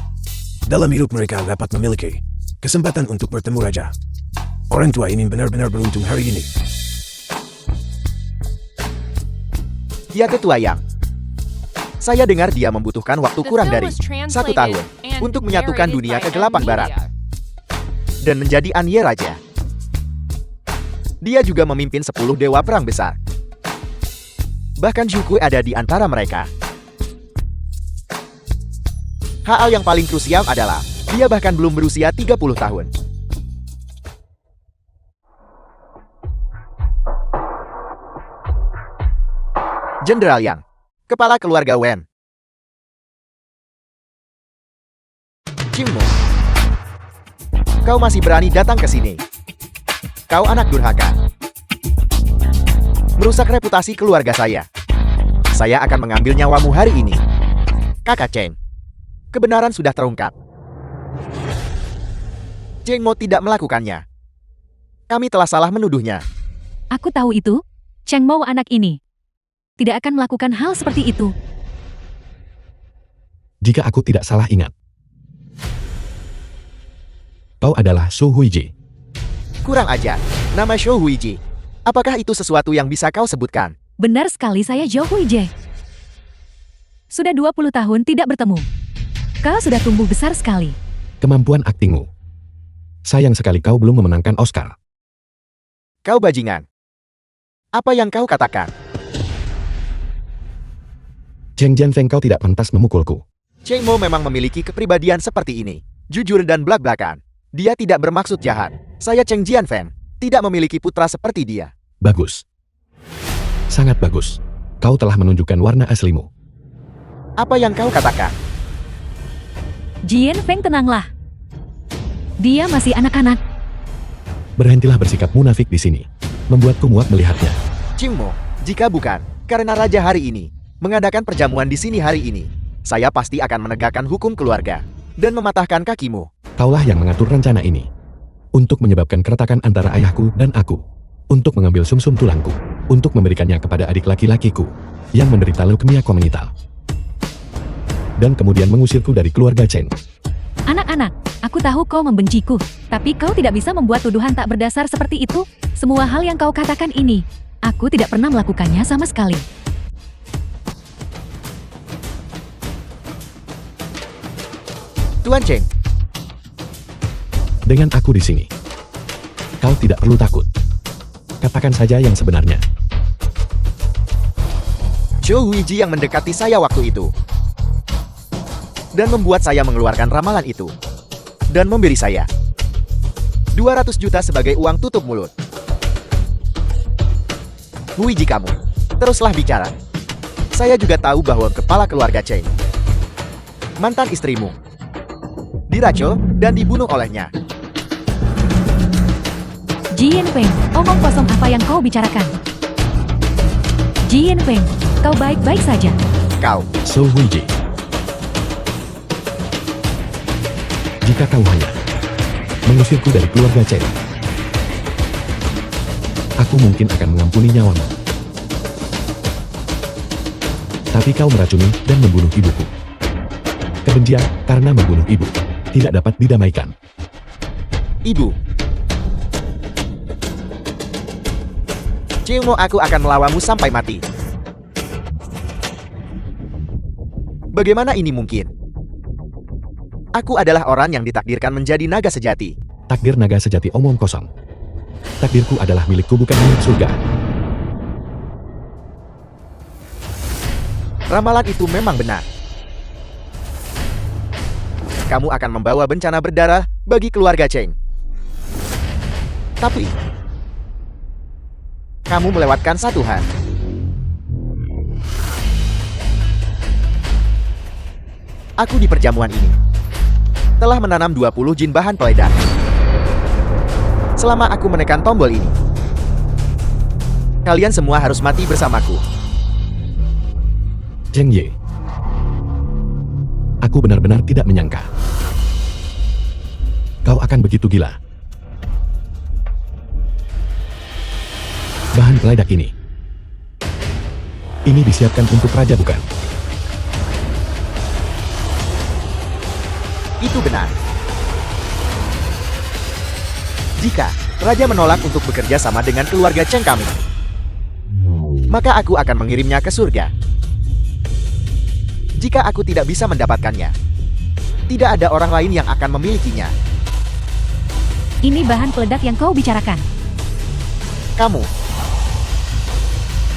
dalam hidup mereka dapat memiliki kesempatan untuk bertemu Raja. Orang tua ini benar-benar beruntung hari ini. Dia Tetua Yang. Saya dengar dia membutuhkan waktu kurang dari 1 tahun untuk menyatukan dunia kegelapan barat dan menjadi Anye Raja. Dia juga memimpin 10 dewa perang besar. Bahkan Zhukui ada di antara mereka. Hal yang paling krusial adalah dia bahkan belum berusia 30 tahun. Jenderal Yang, kepala keluarga Wen. Jingmo, kau masih berani datang ke sini. Kau anak durhaka. Merusak reputasi keluarga saya. Saya akan mengambil nyawamu hari ini. Kakak Cheng, kebenaran sudah terungkap. Jingmo tidak melakukannya. Kami telah salah menuduhnya. Aku tahu itu. Cheng Mo anak ini tidak akan melakukan hal seperti itu. Jika aku tidak salah ingat, kau adalah Su Huiji. Kurang ajar. Nama Shou Huiji. Apakah itu sesuatu yang bisa kau sebutkan? Benar sekali, saya Zhou Huijie. Sudah 20 tahun tidak bertemu. Kau sudah tumbuh besar sekali. Kemampuan aktingmu. Sayang sekali kau belum memenangkan Oscar. Kau bajingan. Apa yang kau katakan? Cheng Jianfeng, kau tidak pantas memukulku. Cheng Mo memang memiliki kepribadian seperti ini. Jujur dan belak-belakan. Dia tidak bermaksud jahat. Saya Cheng Jianfeng tidak memiliki putra seperti dia. Bagus. Sangat bagus. Kau telah menunjukkan warna aslimu. Apa yang kau katakan? Jian Feng, tenanglah. Dia masih anak-anak. Berhentilah bersikap munafik di sini. Membuatku muak melihatnya. Cheng Mo, jika bukan karena Raja hari ini mengadakan perjamuan di sini hari ini, saya pasti akan menegakkan hukum keluarga dan mematahkan kakimu. Kaulah yang mengatur rencana ini. Untuk menyebabkan keretakan antara ayahku dan aku. Untuk mengambil sumsum tulangku. Untuk memberikannya kepada adik laki-lakiku. Yang menderita leukemia kongenital. Dan kemudian mengusirku dari keluarga Cheng. Anak-anak, aku tahu kau membenciku, tapi kau tidak bisa membuat tuduhan tak berdasar seperti itu. Semua hal yang kau katakan ini, aku tidak pernah melakukannya sama sekali. Tuan Cheng, Dengan aku di sini, kau tidak perlu takut. Katakan saja yang sebenarnya. Zhou Huiji yang mendekati saya waktu itu. Dan membuat saya mengeluarkan ramalan itu. Dan memberi saya 200 juta sebagai uang tutup mulut. Huiji kamu, teruslah bicara. Saya juga tahu bahwa kepala keluarga Cheng, mantan istrimu, diracun dan dibunuh olehnya. Ji Yanfeng, omong kosong apa yang kau bicarakan? Ji Yanfeng, kau baik-baik saja. Kau, Zhou Huiji. Jika kau hanya mengusirku dari keluarga Cheng, aku mungkin akan mengampuni nyawamu. Tapi kau meracuni dan membunuh ibuku. Kebencian karena membunuh ibu tidak dapat didamaikan. ibu. Cimo, aku akan melawanmu sampai mati. Bagaimana ini mungkin? Aku adalah orang yang ditakdirkan menjadi naga sejati. Takdir naga sejati omong kosong. Takdirku adalah milikku bukan milik surga. Ramalan itu memang benar. Kamu akan membawa bencana berdarah bagi keluarga Cheng. Tapi, kamu melewatkan satu hal. Aku di perjamuan ini telah menanam 20 jin bahan peledak. Selama aku menekan tombol ini, kalian semua harus mati bersamaku. Zheng Ye. Aku benar-benar tidak menyangka. Kau akan begitu gila. Bahan peledak ini disiapkan untuk raja bukan? Itu benar. Jika raja menolak untuk bekerja sama dengan keluarga Cheng kami, maka aku akan mengirimnya ke surga. Jika aku tidak bisa mendapatkannya, tidak ada orang lain yang akan memilikinya. Ini bahan peledak yang kau bicarakan. Kamu,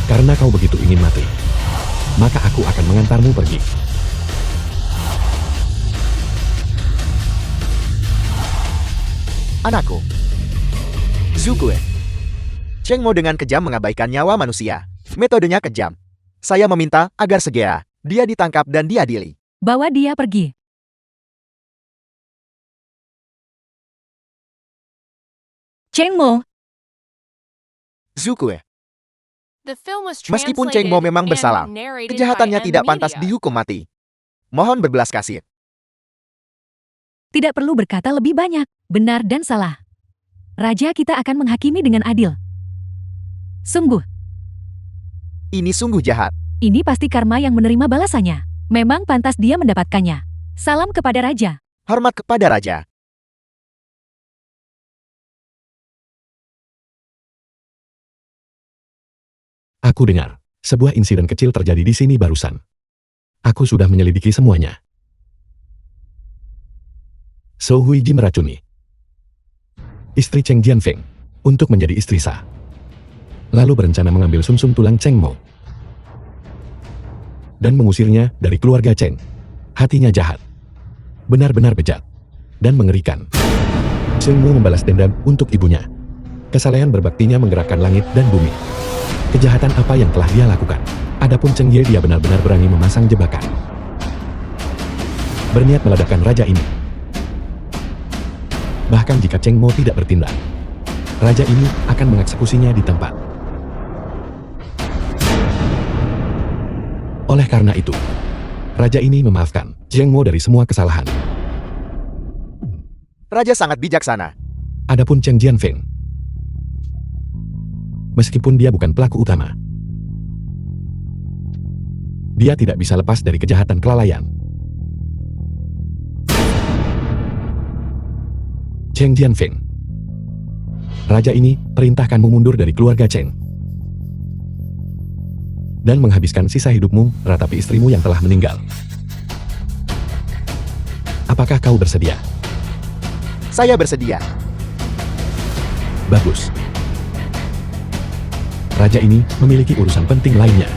Karena kau begitu ingin mati, maka aku akan mengantarmu pergi. anakku. Zukue. Cheng Mo dengan kejam mengabaikan nyawa manusia. Metodenya kejam. Saya meminta agar segera dia ditangkap dan diadili. Bawa dia pergi. Cheng Mo, Zukue. The film was Meskipun translated Cheng Mo memang and bersalah, narrated kejahatannya by tidak N pantas Media. dihukum mati. Mohon berbelas kasih. tidak perlu berkata lebih banyak, benar dan salah. Raja kita akan menghakimi dengan adil. Sungguh, Ini sungguh jahat. ini pasti karma yang menerima balasannya. Memang pantas dia mendapatkannya. Salam kepada raja. Hormat kepada raja. Aku dengar, sebuah insiden kecil terjadi di sini barusan. Aku sudah menyelidiki semuanya. Zhou Huiji meracuni istri Cheng Jianfeng untuk menjadi istri sah. Lalu berencana mengambil sumsum tulang Cheng Mo dan mengusirnya dari keluarga Cheng. Hatinya jahat, benar-benar bejat, dan mengerikan. Cheng Mo membalas dendam untuk ibunya. Kesalehan berbaktinya menggerakkan langit dan bumi. Kejahatan apa yang telah dia lakukan? Adapun Cheng Ye, dia benar-benar berani memasang jebakan. Berniat meledakkan raja ini. Bahkan jika Cheng Mo tidak bertindak, raja ini akan mengeksekusinya di tempat. Oleh karena itu, raja ini memaafkan Cheng Mo dari semua kesalahan. Raja sangat bijaksana. Adapun Cheng Jianfeng, meskipun dia bukan pelaku utama, dia tidak bisa lepas dari kejahatan kelalaian. Cheng Jianfeng, raja ini perintahkanmu mundur dari keluarga Cheng dan menghabiskan sisa hidupmu meratapi istrimu yang telah meninggal. Apakah kau bersedia? Saya bersedia. Bagus. Raja ini memiliki urusan penting lainnya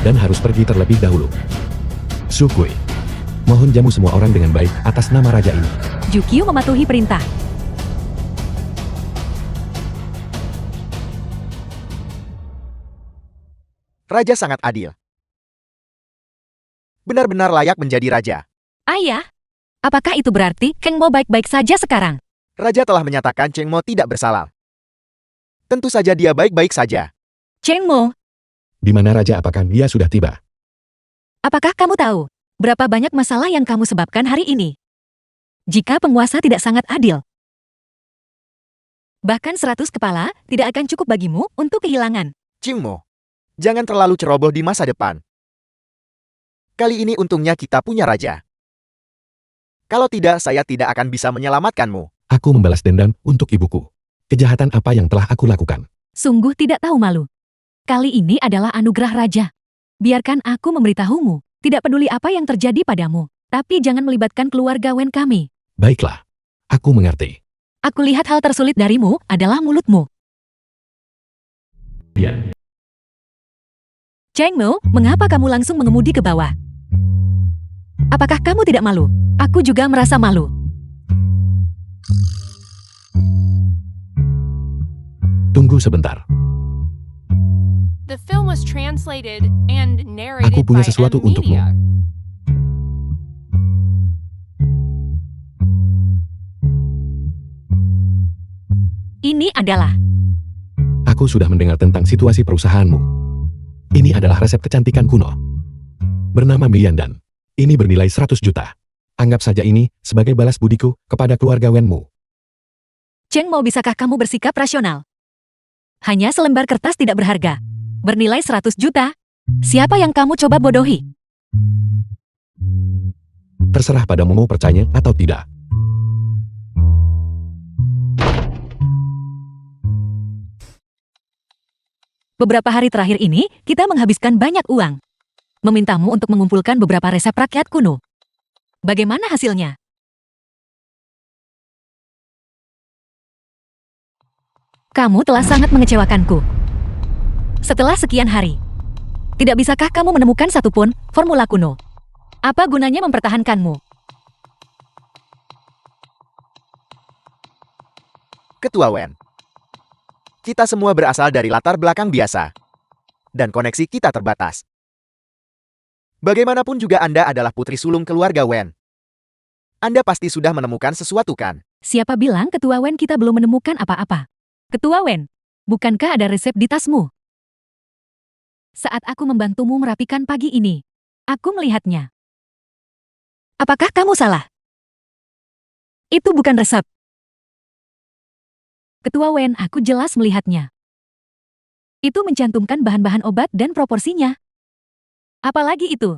dan harus pergi terlebih dahulu. Su Kui, mohon jamu semua orang dengan baik atas nama raja ini. Jukyu mematuhi perintah. Raja sangat adil. Benar-benar layak menjadi raja. Ayah, apakah itu berarti Kang Mo baik-baik saja sekarang? Raja telah menyatakan Cheng Mo tidak bersalah. Tentu saja dia baik-baik saja. Cheng Mo, Di mana raja? Apakah dia sudah tiba? apakah kamu tahu berapa banyak masalah yang kamu sebabkan hari ini? Jika penguasa tidak sangat adil, bahkan 100 kepala tidak akan cukup bagimu untuk kehilangan. Cheng Mo, jangan terlalu ceroboh di masa depan. Kali ini untungnya kita punya raja. Kalau tidak, saya tidak akan bisa menyelamatkanmu. Aku membalas dendam untuk ibuku. Kejahatan apa yang telah aku lakukan? Sungguh tidak tahu malu. Kali ini adalah anugerah raja. Biarkan aku memberitahumu, tidak peduli apa yang terjadi padamu, tapi jangan melibatkan keluarga Wen kami. Baiklah, aku mengerti. Aku lihat hal tersulit darimu adalah mulutmu. Dia. Cheng Mo, mengapa kamu langsung mengemudi ke bawah? Apakah kamu tidak malu? Aku juga merasa malu. Tunggu sebentar. The film was translated and narrated Aku punya by sesuatu M untukmu. Media. Ini adalah Aku sudah mendengar tentang situasi perusahaanmu. Ini adalah resep kecantikan kuno. Bernama Miyandan. Ini bernilai 100 juta. Anggap saja ini sebagai balas budiku kepada keluarga Wenmu. Cheng Mo, bisakah kamu bersikap rasional? Hanya selembar kertas tidak berharga. Bernilai 100 juta. Siapa yang kamu coba bodohi? Terserah padamu mau percaya atau tidak. Beberapa hari terakhir ini, kita menghabiskan banyak uang. Memintamu untuk mengumpulkan beberapa resep rakyat kuno. Bagaimana hasilnya? Kamu telah sangat mengecewakanku. Setelah sekian hari, tidak bisakah kamu menemukan satupun formula kuno? Apa gunanya mempertahankanmu? Ketua Wen. Kita semua berasal dari latar belakang biasa. Dan koneksi kita terbatas. Bagaimanapun juga Anda adalah putri sulung keluarga Wen. Anda pasti sudah menemukan sesuatu kan? Siapa bilang Ketua Wen kita belum menemukan apa-apa? Ketua Wen, bukankah ada resep di tasmu? Saat aku membantumu merapikan pagi ini, aku melihatnya. Apakah kamu salah? Itu bukan resep. Ketua Wen, aku jelas melihatnya. Itu mencantumkan bahan-bahan obat dan proporsinya. Apalagi itu?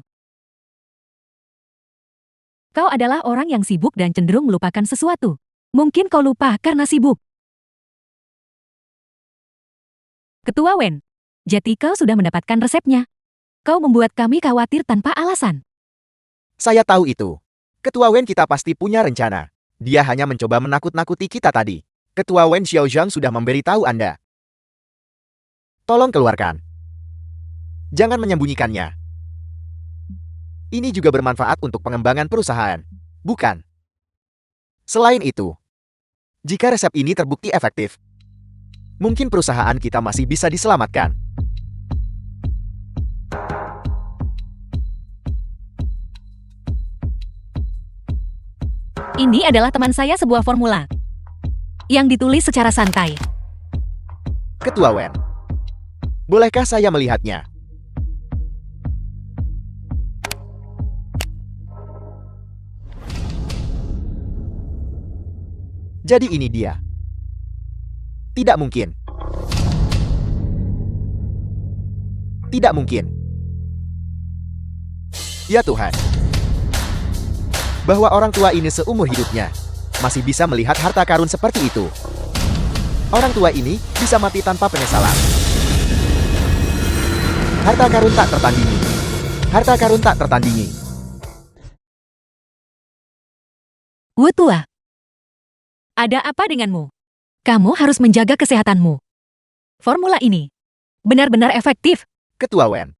Kau adalah orang yang sibuk dan cenderung melupakan sesuatu. Mungkin kau lupa karena sibuk. Ketua Wen, jadi kau sudah mendapatkan resepnya. Kau membuat kami khawatir tanpa alasan. Saya tahu itu. Ketua Wen kita pasti punya rencana. Dia hanya mencoba menakut-nakuti kita tadi. Ketua Wen Xiaozhang sudah memberitahu Anda. Tolong keluarkan. Jangan menyembunyikannya. Ini juga bermanfaat untuk pengembangan perusahaan. Bukan? Selain itu, jika resep ini terbukti efektif, mungkin perusahaan kita masih bisa diselamatkan. Ini adalah teman saya sebuah formula yang ditulis secara santai. Ketua Wen, bolehkah saya melihatnya? Jadi ini dia. Tidak mungkin. Tidak mungkin. Ya Tuhan. Bahwa orang tua ini seumur hidupnya masih bisa melihat harta karun seperti itu. Orang tua ini bisa mati tanpa penyesalan. Harta karun tak tertandingi. Harta karun tak tertandingi. Wu tua. Ada apa denganmu? Kamu harus menjaga kesehatanmu. Formula ini benar-benar efektif. Ketua Wen.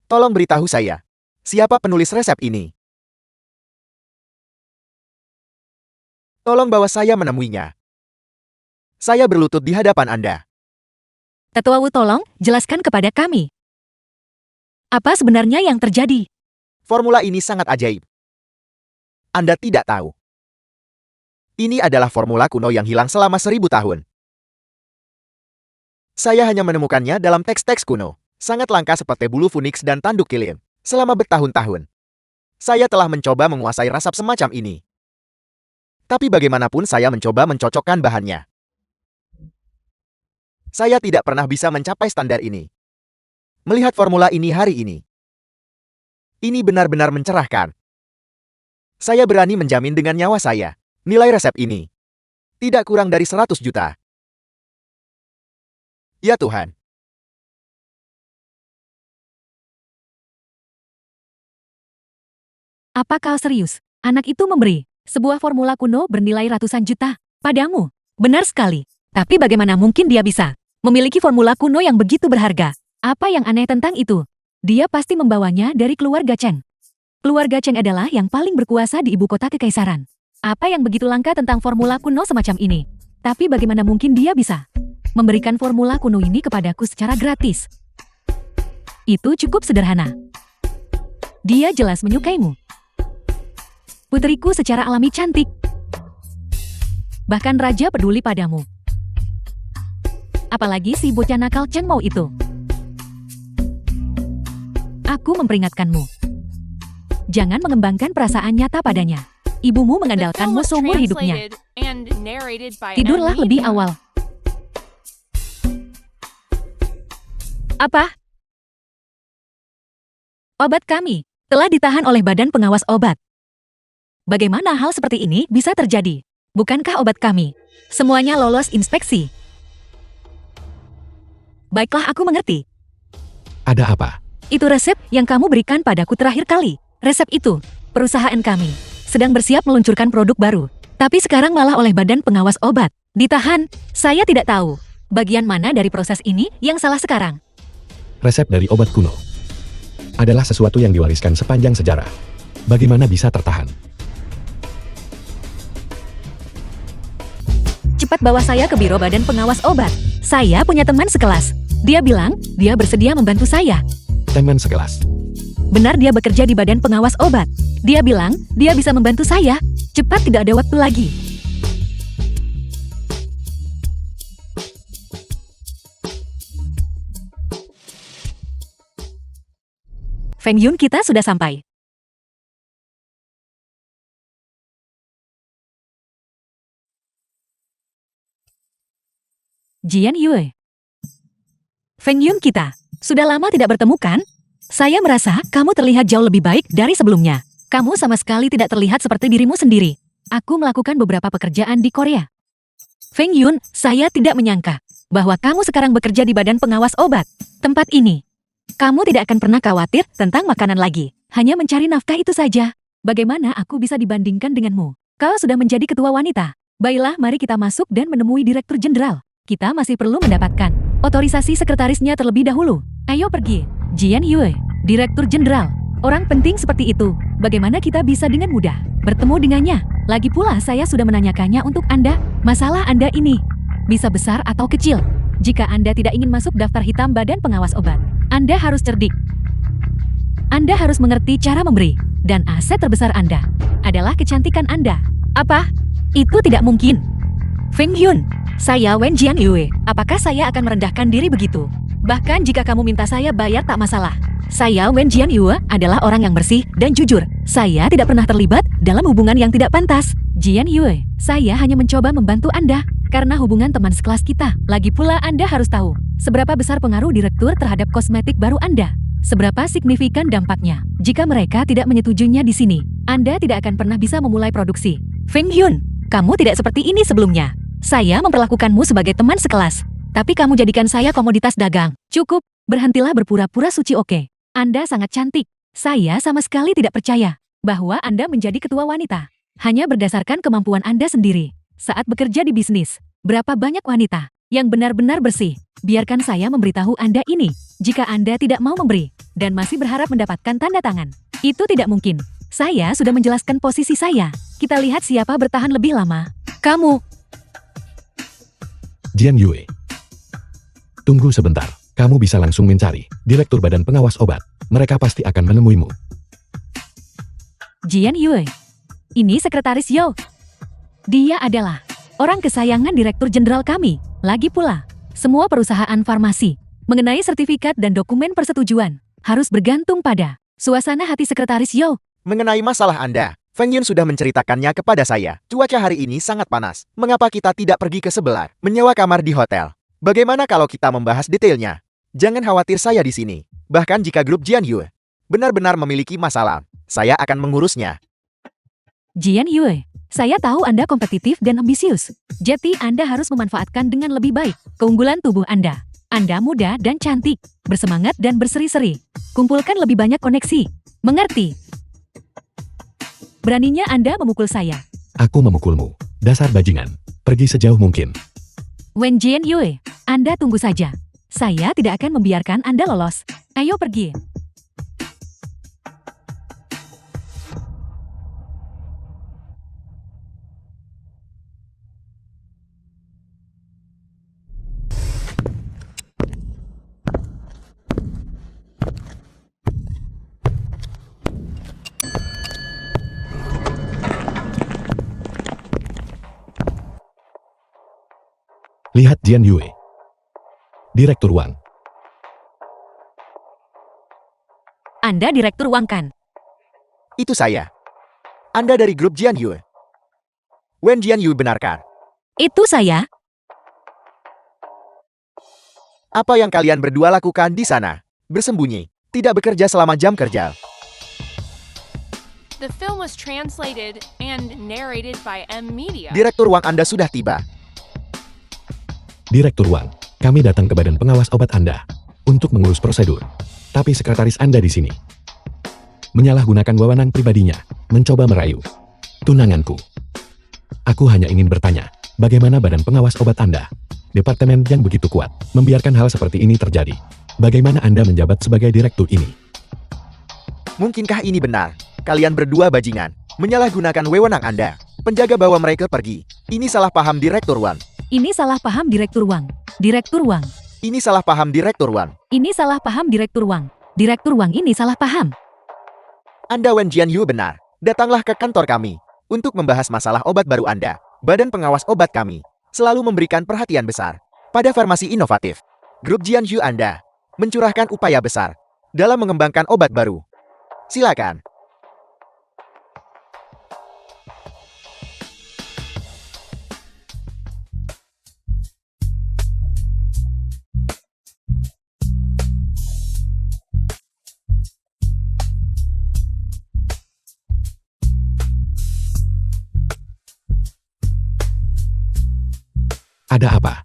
Tolong beritahu saya, siapa penulis resep ini? Tolong bawa saya menemuinya. Saya berlutut di hadapan Anda. Tetua Wu, tolong jelaskan kepada kami. Apa sebenarnya yang terjadi? Formula ini sangat ajaib. Anda tidak tahu. Ini adalah formula kuno yang hilang selama 1000 tahun. Saya hanya menemukannya dalam teks-teks kuno. Sangat langka seperti bulu Phoenix dan tanduk kilin. Selama bertahun-tahun. Saya telah mencoba menguasai resep semacam ini. Tapi bagaimanapun saya mencoba mencocokkan bahannya. Saya tidak pernah bisa mencapai standar ini. Melihat formula ini hari ini. Ini benar-benar mencerahkan. Saya berani menjamin dengan nyawa saya. Nilai resep ini tidak kurang dari 100 juta. Ya Tuhan. Apa kau serius? Anak itu memberi sebuah formula kuno bernilai ratusan juta padamu. Benar sekali. Tapi bagaimana mungkin dia bisa memiliki formula kuno yang begitu berharga? Apa yang aneh tentang itu? Dia pasti membawanya dari keluarga Cheng. Keluarga Cheng adalah yang paling berkuasa di ibu kota kekaisaran. Apa yang begitu langka tentang formula kuno semacam ini? Tapi bagaimana mungkin dia bisa memberikan formula kuno ini kepadaku secara gratis? Itu cukup sederhana. Dia jelas menyukaimu. Putriku secara alami cantik. Bahkan raja peduli padamu. Apalagi si bocah nakal Cheng Mao itu. Aku memperingatkanmu. Jangan mengembangkan perasaan nyata padanya. Ibumu The film mengandalkanmu was seumur hidupnya. translated and narrated by Tidurlah Anita. lebih awal. Apa? Obat kami telah ditahan oleh Badan Pengawas Obat. Bagaimana hal seperti ini bisa terjadi? Bukankah obat kami semuanya lolos inspeksi? Baiklah, aku mengerti. Ada apa? Itu resep yang kamu berikan padaku terakhir kali. Resep itu, perusahaan kami sedang bersiap meluncurkan produk baru. Tapi sekarang malah oleh Badan Pengawas Obat ditahan. Saya tidak tahu bagian mana dari proses ini yang salah sekarang. Resep dari obat kuno adalah sesuatu yang diwariskan sepanjang sejarah. Bagaimana bisa tertahan? Cepat bawa saya ke biro Badan Pengawas Obat. Saya punya teman sekelas. Dia bilang dia bersedia membantu saya. Teman sekelas. Benar, dia bekerja di Badan Pengawas Obat. Dia bilang dia bisa membantu saya. Cepat, tidak ada waktu lagi. Feng Yun, kita sudah sampai. Jian Yue. Feng Yun, kita sudah lama tidak bertemu kan? Saya merasa kamu terlihat jauh lebih baik dari sebelumnya. Kamu sama sekali tidak terlihat seperti dirimu sendiri. Aku melakukan beberapa pekerjaan di Korea. Feng Yun, saya tidak menyangka bahwa kamu sekarang bekerja di Badan Pengawas Obat. Tempat ini. Kamu tidak akan pernah khawatir tentang makanan lagi. Hanya mencari nafkah itu saja. Bagaimana aku bisa dibandingkan denganmu? Kau sudah menjadi ketua wanita. Baiklah, mari kita masuk dan menemui Direktur Jenderal. Kita masih perlu mendapatkan otorisasi sekretarisnya terlebih dahulu. Ayo pergi. Jian Yue, Direktur Jenderal. Orang penting seperti itu, bagaimana kita bisa dengan mudah bertemu dengannya? Lagi pula saya sudah menanyakannya untuk Anda. Masalah Anda ini bisa besar atau kecil. Jika Anda tidak ingin masuk daftar hitam Badan Pengawas Obat, Anda harus cerdik. Anda harus mengerti cara memberi. Dan aset terbesar Anda adalah kecantikan Anda. Apa? Itu tidak mungkin. Feng Yun, saya Wen Jian Yue. Apakah saya akan merendahkan diri begitu? Bahkan jika kamu minta saya bayar tak masalah. Saya Wen Jian Yue adalah orang yang bersih dan jujur. Saya tidak pernah terlibat dalam hubungan yang tidak pantas. Jian Yue, saya hanya mencoba membantu Anda karena hubungan teman sekelas kita. Lagi pula Anda harus tahu seberapa besar pengaruh direktur terhadap kosmetik baru Anda. Seberapa signifikan dampaknya. Jika mereka tidak menyetujuinya di sini, Anda tidak akan pernah bisa memulai produksi. Feng Hyun, kamu tidak seperti ini sebelumnya. Saya memperlakukanmu sebagai teman sekelas, tapi kamu jadikan saya komoditas dagang. Cukup, berhentilah berpura-pura suci, oke? Anda sangat cantik. Saya sama sekali tidak percaya bahwa Anda menjadi ketua wanita hanya berdasarkan kemampuan Anda sendiri. Saat bekerja di bisnis, berapa banyak wanita yang benar-benar bersih? Biarkan saya memberitahu Anda ini. Jika Anda tidak mau memberi dan masih berharap mendapatkan tanda tangan, itu tidak mungkin. Saya sudah menjelaskan posisi saya. Kita lihat siapa bertahan lebih lama. Kamu. Jian Yue. Tunggu sebentar. Kamu bisa langsung mencari Direktur Badan Pengawas Obat. Mereka pasti akan menemuimu. Jian Yue. Ini Sekretaris Yao. Dia adalah orang kesayangan Direktur Jenderal kami. Lagi pula, semua perusahaan farmasi mengenai sertifikat dan dokumen persetujuan harus bergantung pada suasana hati Sekretaris Yao. Mengenai masalah Anda, Feng Yun sudah menceritakannya kepada saya. Cuaca hari ini sangat panas. Mengapa kita tidak pergi ke sebelah, menyewa kamar di hotel? Bagaimana kalau kita membahas detailnya? Jangan khawatir, saya di sini. Bahkan jika grup Jian Yue benar-benar memiliki masalah, saya akan mengurusnya. Jian Yue, saya tahu Anda kompetitif dan ambisius. Jadi Anda harus memanfaatkan dengan lebih baik keunggulan tubuh Anda. Anda muda dan cantik, bersemangat dan berseri-seri. Kumpulkan lebih banyak koneksi. Mengerti? Beraninya Anda memukul saya. Aku memukulmu. Dasar bajingan. Pergi sejauh mungkin. Wen Jian Yue, Anda tunggu saja. Saya tidak akan membiarkan Anda lolos. Ayo pergi. Lihat Jian Yue. Direktur Wang. Anda Direktur Wang kan? Itu saya. Anda dari grup Jian Yue. Wen Jian Yue, benarkah? Itu saya. Apa yang kalian berdua lakukan di sana? Bersembunyi, tidak bekerja selama jam kerja. The film was translated and narrated by M Media. Direktur Wang, Anda sudah tiba. Direktur Wang, kami datang ke Badan Pengawas Obat Anda untuk mengurus prosedur. Tapi sekretaris Anda di sini menyalahgunakan wewenang pribadinya, mencoba merayu tunanganku. Aku hanya ingin bertanya, bagaimana Badan Pengawas Obat Anda, departemen yang begitu kuat, membiarkan hal seperti ini terjadi? Bagaimana Anda menjabat sebagai direktur ini? Mungkinkah ini benar? Kalian berdua bajingan, menyalahgunakan wewenang Anda. Penjaga bawa mereka pergi. Ini salah paham Direktur Wang. Ini salah paham Direktur Wang. Direktur Wang. Ini salah paham Direktur Wang. Ini salah paham Direktur Wang. Direktur Wang ini salah paham. Anda Wen Jian Yue benar. Datanglah ke kantor kami untuk membahas masalah obat baru Anda. Badan Pengawas Obat kami selalu memberikan perhatian besar pada farmasi inovatif. Grup Jian Yue Anda mencurahkan upaya besar dalam mengembangkan obat baru. Silakan. Ada apa?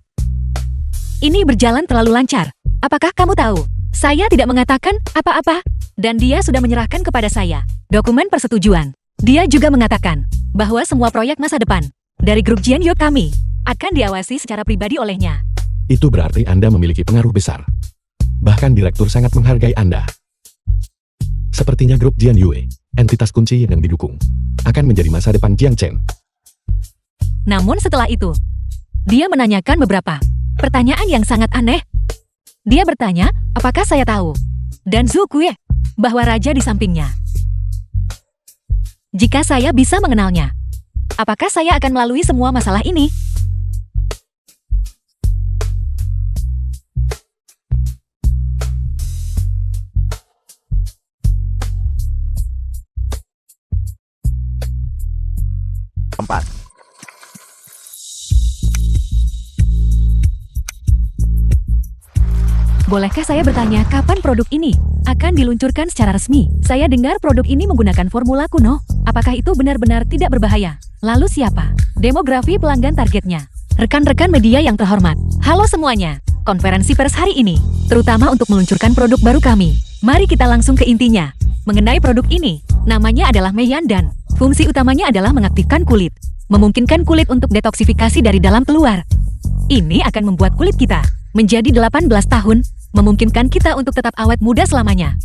Ini berjalan terlalu lancar. Apakah kamu tahu? Saya tidak mengatakan apa-apa. Dan dia sudah menyerahkan kepada saya dokumen persetujuan. Dia juga mengatakan bahwa semua proyek masa depan dari grup Jian Yue kami akan diawasi secara pribadi olehnya. Itu berarti Anda memiliki pengaruh besar. Bahkan direktur sangat menghargai Anda. Sepertinya grup Jian Yue, entitas kunci yang didukung, akan menjadi masa depan Jiang Chen. Namun setelah itu, dia menanyakan beberapa pertanyaan yang sangat aneh. Dia bertanya, apakah saya tahu? Dan Zhu Kue, bahwa raja di sampingnya. Jika saya bisa mengenalnya, apakah saya akan melalui semua masalah ini? Empat. Bolehkah saya bertanya kapan produk ini akan diluncurkan secara resmi? Saya dengar produk ini menggunakan formula kuno. Apakah itu benar-benar tidak berbahaya? Lalu siapa demografi pelanggan targetnya? Rekan-rekan media yang terhormat, halo semuanya. Konferensi pers hari ini, terutama untuk meluncurkan produk baru kami. Mari kita langsung ke intinya. Mengenai produk ini, namanya adalah Meiyandan. Fungsi utamanya adalah mengaktifkan kulit, memungkinkan kulit untuk detoksifikasi dari dalam keluar. Ini akan membuat kulit kita menjadi 18 tahun, memungkinkan kita untuk tetap awet muda selamanya.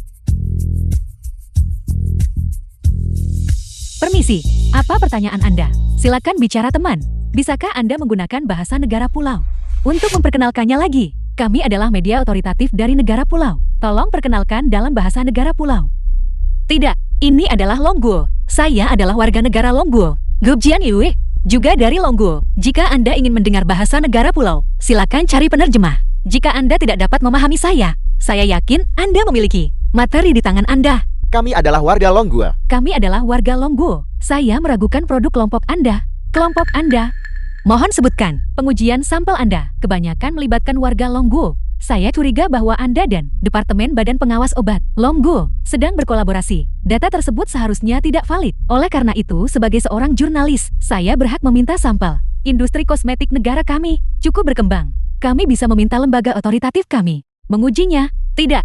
Permisi, apa pertanyaan Anda? Silakan bicara teman. Bisakah Anda menggunakan bahasa negara pulau? Untuk memperkenalkannya lagi, kami adalah media otoritatif dari negara pulau. Tolong perkenalkan dalam bahasa negara pulau. Tidak, ini adalah Longguo. Saya adalah warga negara Longguo. Gubjian Yue, juga dari Longguo. Jika Anda ingin mendengar bahasa negara pulau, silakan cari penerjemah. Jika Anda tidak dapat memahami saya yakin Anda memiliki materi di tangan Anda. Kami adalah warga Longguo. Kami adalah warga Longguo. Saya meragukan produk kelompok Anda. Kelompok Anda. Mohon sebutkan pengujian sampel Anda. Kebanyakan melibatkan warga Longguo. Saya curiga bahwa Anda dan Departemen Badan Pengawas Obat Longguo sedang berkolaborasi. Data tersebut seharusnya tidak valid. Oleh karena itu, sebagai seorang jurnalis, saya berhak meminta sampel. Industri kosmetik negara kami cukup berkembang. Kami bisa meminta lembaga otoritatif kami mengujinya. Tidak.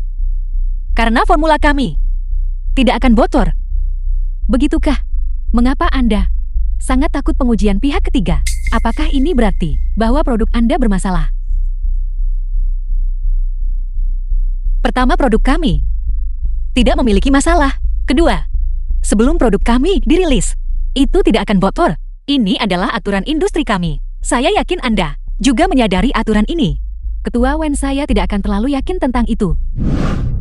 Karena formula kami tidak akan bocor. Begitukah? Mengapa Anda sangat takut pengujian pihak ketiga? Apakah ini berarti bahwa produk Anda bermasalah? Pertama, produk kami tidak memiliki masalah. Kedua, sebelum produk kami dirilis, itu tidak akan bocor. Ini adalah aturan industri kami. Saya yakin Anda juga menyadari aturan ini. Ketua Wen, saya tidak akan terlalu yakin tentang itu.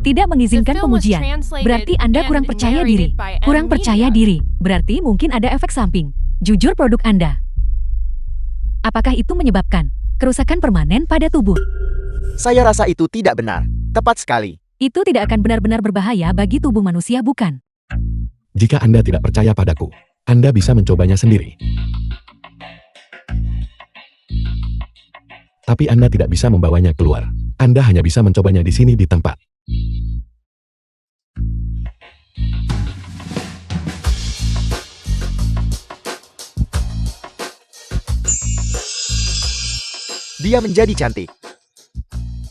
Tidak mengizinkan pengujian. Berarti Anda kurang percaya diri. Kurang percaya diri. Berarti mungkin ada efek samping. Jujur produk Anda. Apakah itu menyebabkan kerusakan permanen pada tubuh? Saya rasa itu tidak benar. Tepat sekali. Itu tidak akan benar-benar berbahaya bagi tubuh manusia, bukan? Jika Anda tidak percaya padaku, Anda bisa mencobanya sendiri. Tapi Anda tidak bisa membawanya keluar. Anda hanya bisa mencobanya di sini di tempat. Dia menjadi cantik.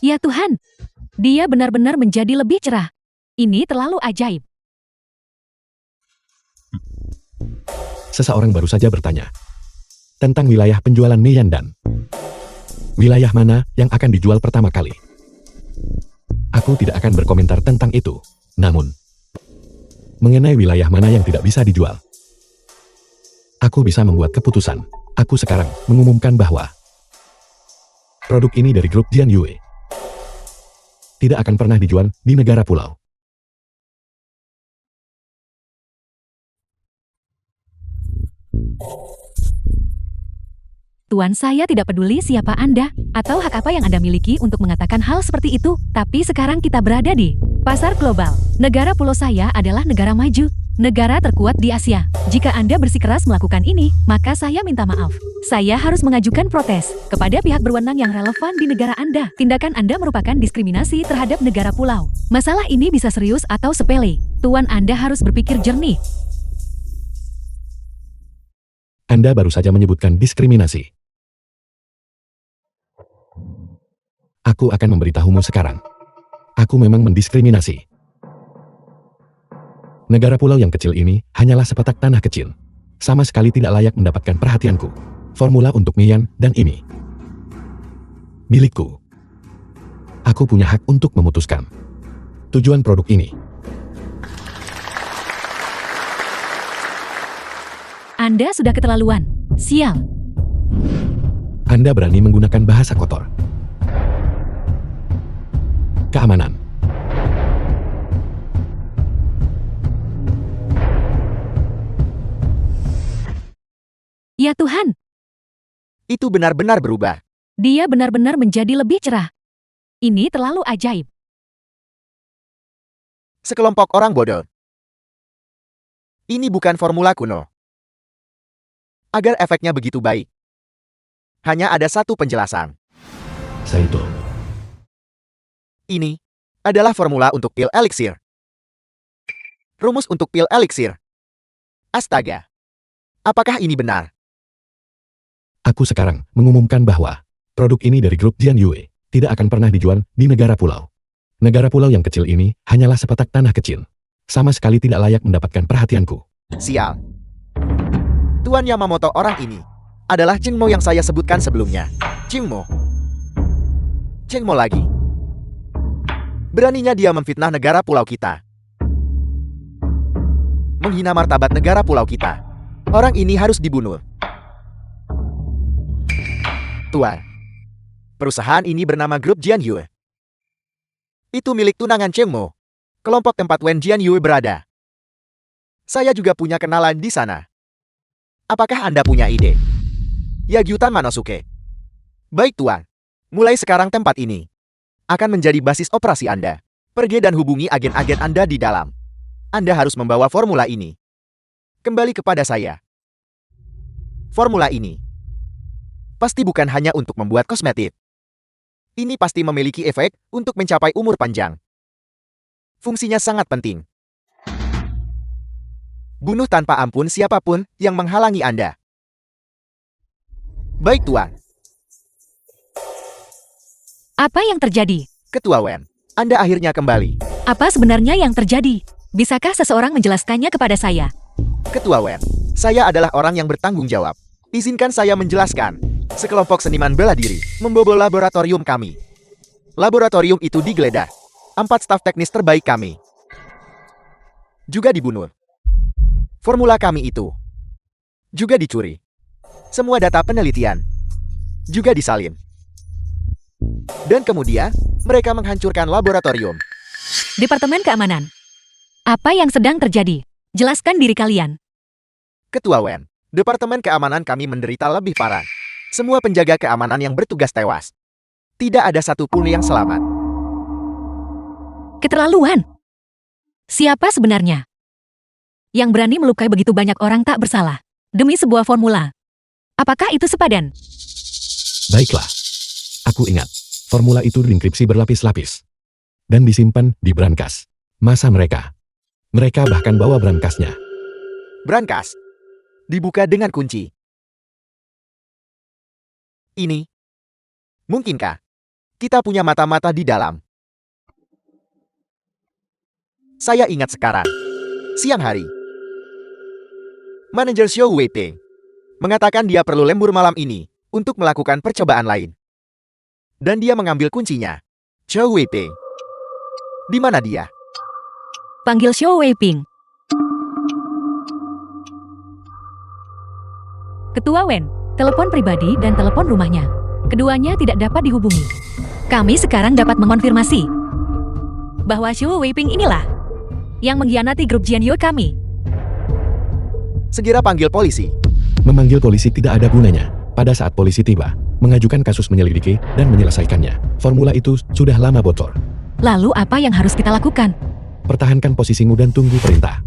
Ya Tuhan, dia benar-benar menjadi lebih cerah. Ini terlalu ajaib. Seseorang baru saja bertanya tentang wilayah penjualan Meiyandan. Wilayah mana yang akan dijual pertama kali? Aku tidak akan berkomentar tentang itu. Namun, mengenai wilayah mana yang tidak bisa dijual, aku bisa membuat keputusan. Aku sekarang mengumumkan bahwa produk ini dari grup Jian Yue tidak akan pernah dijual di negara pulau. Tuan, saya tidak peduli siapa Anda atau hak apa yang Anda miliki untuk mengatakan hal seperti itu. Tapi sekarang kita berada di pasar global. Negara pulau saya adalah negara maju, negara terkuat di Asia. Jika Anda bersikeras melakukan ini, maka saya minta maaf. Saya harus mengajukan protes kepada pihak berwenang yang relevan di negara Anda. Tindakan Anda merupakan diskriminasi terhadap negara pulau. Masalah ini bisa serius atau sepele. Tuan, Anda harus berpikir jernih. Anda baru saja menyebutkan diskriminasi. Aku akan memberitahumu sekarang. Aku memang mendiskriminasi. Negara pulau yang kecil ini hanyalah sepetak tanah kecil. Sama sekali tidak layak mendapatkan perhatianku. Formula untuk Meiyan dan ini milikku. Aku punya hak untuk memutuskan tujuan produk ini. Anda sudah keterlaluan. Sial. Anda berani menggunakan bahasa kotor. Keamanan. Ya Tuhan, Itu benar-benar berubah. dia benar-benar menjadi lebih cerah. Ini terlalu ajaib. Sekelompok orang bodoh. Ini bukan formula kuno. Agar efeknya begitu baik, hanya ada satu penjelasan. Saito. Ini adalah formula untuk pil eliksir. Rumus untuk pil eliksir. Astaga. Apakah ini benar? Aku sekarang mengumumkan bahwa produk ini dari grup Jian Yue tidak akan pernah dijual di negara pulau. Negara pulau yang kecil ini hanyalah sepetak tanah kecil. Sama sekali tidak layak mendapatkan perhatianku. Sial. Tuan Yamamoto orang ini adalah Cheng Mo yang saya sebutkan sebelumnya. Cheng Mo. Cheng Mo lagi. Beraninya dia memfitnah negara pulau kita. Menghina martabat negara pulau kita. Orang ini harus dibunuh. Tuan. Perusahaan ini bernama Grup Jian Yue. Itu milik tunangan Cheng Mo. Kelompok tempat Wen Jian Yue berada. Saya juga punya kenalan di sana. Apakah Anda punya ide? Yagyutan Manosuke. Baik Tuan. Mulai sekarang tempat ini akan menjadi basis operasi Anda. Pergi dan hubungi agen-agen Anda di dalam. Anda harus membawa formula ini kembali kepada saya. Formula ini pasti bukan hanya untuk membuat kosmetik. Ini pasti memiliki efek untuk mencapai umur panjang. Fungsinya sangat penting. Bunuh tanpa ampun siapapun yang menghalangi Anda. Baik Tuan. Apa yang terjadi? Ketua Wen, Anda akhirnya kembali. Apa sebenarnya yang terjadi? Bisakah seseorang menjelaskannya kepada saya? Ketua Wen, saya adalah orang yang bertanggung jawab. Izinkan saya menjelaskan. Sekelompok seniman bela diri membobol laboratorium kami. Laboratorium itu digeledah. 4 staf teknis terbaik kami juga dibunuh. Formula kami itu juga dicuri. Semua data penelitian juga disalin. Dan kemudian mereka menghancurkan laboratorium. Departemen Keamanan. Apa yang sedang terjadi? Jelaskan diri kalian. Ketua Wen, Departemen Keamanan kami menderita lebih parah. Semua penjaga keamanan yang bertugas tewas. Tidak ada satupun yang selamat. Keterlaluan. Siapa sebenarnya yang berani melukai begitu banyak orang tak bersalah demi sebuah formula? Apakah itu sepadan? Baiklah. Aku ingat. Formula itu dienkripsi berlapis-lapis. Dan disimpan di brankas. Masa mereka bahkan bawa brankasnya. Brankas dibuka dengan kunci. Ini mungkinkah kita punya mata-mata di dalam? Saya ingat sekarang. Siang hari. Manajer Xiao Weiping mengatakan dia perlu lembur malam ini untuk melakukan percobaan lain. Dan dia mengambil kuncinya. Xiao Weiping. Di mana dia? Panggil Xiao Weiping. Ketua Wen, telepon pribadi dan telepon rumahnya. Keduanya tidak dapat dihubungi. Kami sekarang dapat mengonfirmasi bahwa Xiao Weiping inilah yang mengkhianati grup Jian Yue kami. Segera panggil polisi. Memanggil polisi tidak ada gunanya. Pada saat polisi tiba, mengajukan kasus menyelidiki dan menyelesaikannya. Formula itu sudah lama bocor. Lalu apa yang harus kita lakukan? Pertahankan posisimu dan tunggu perintah.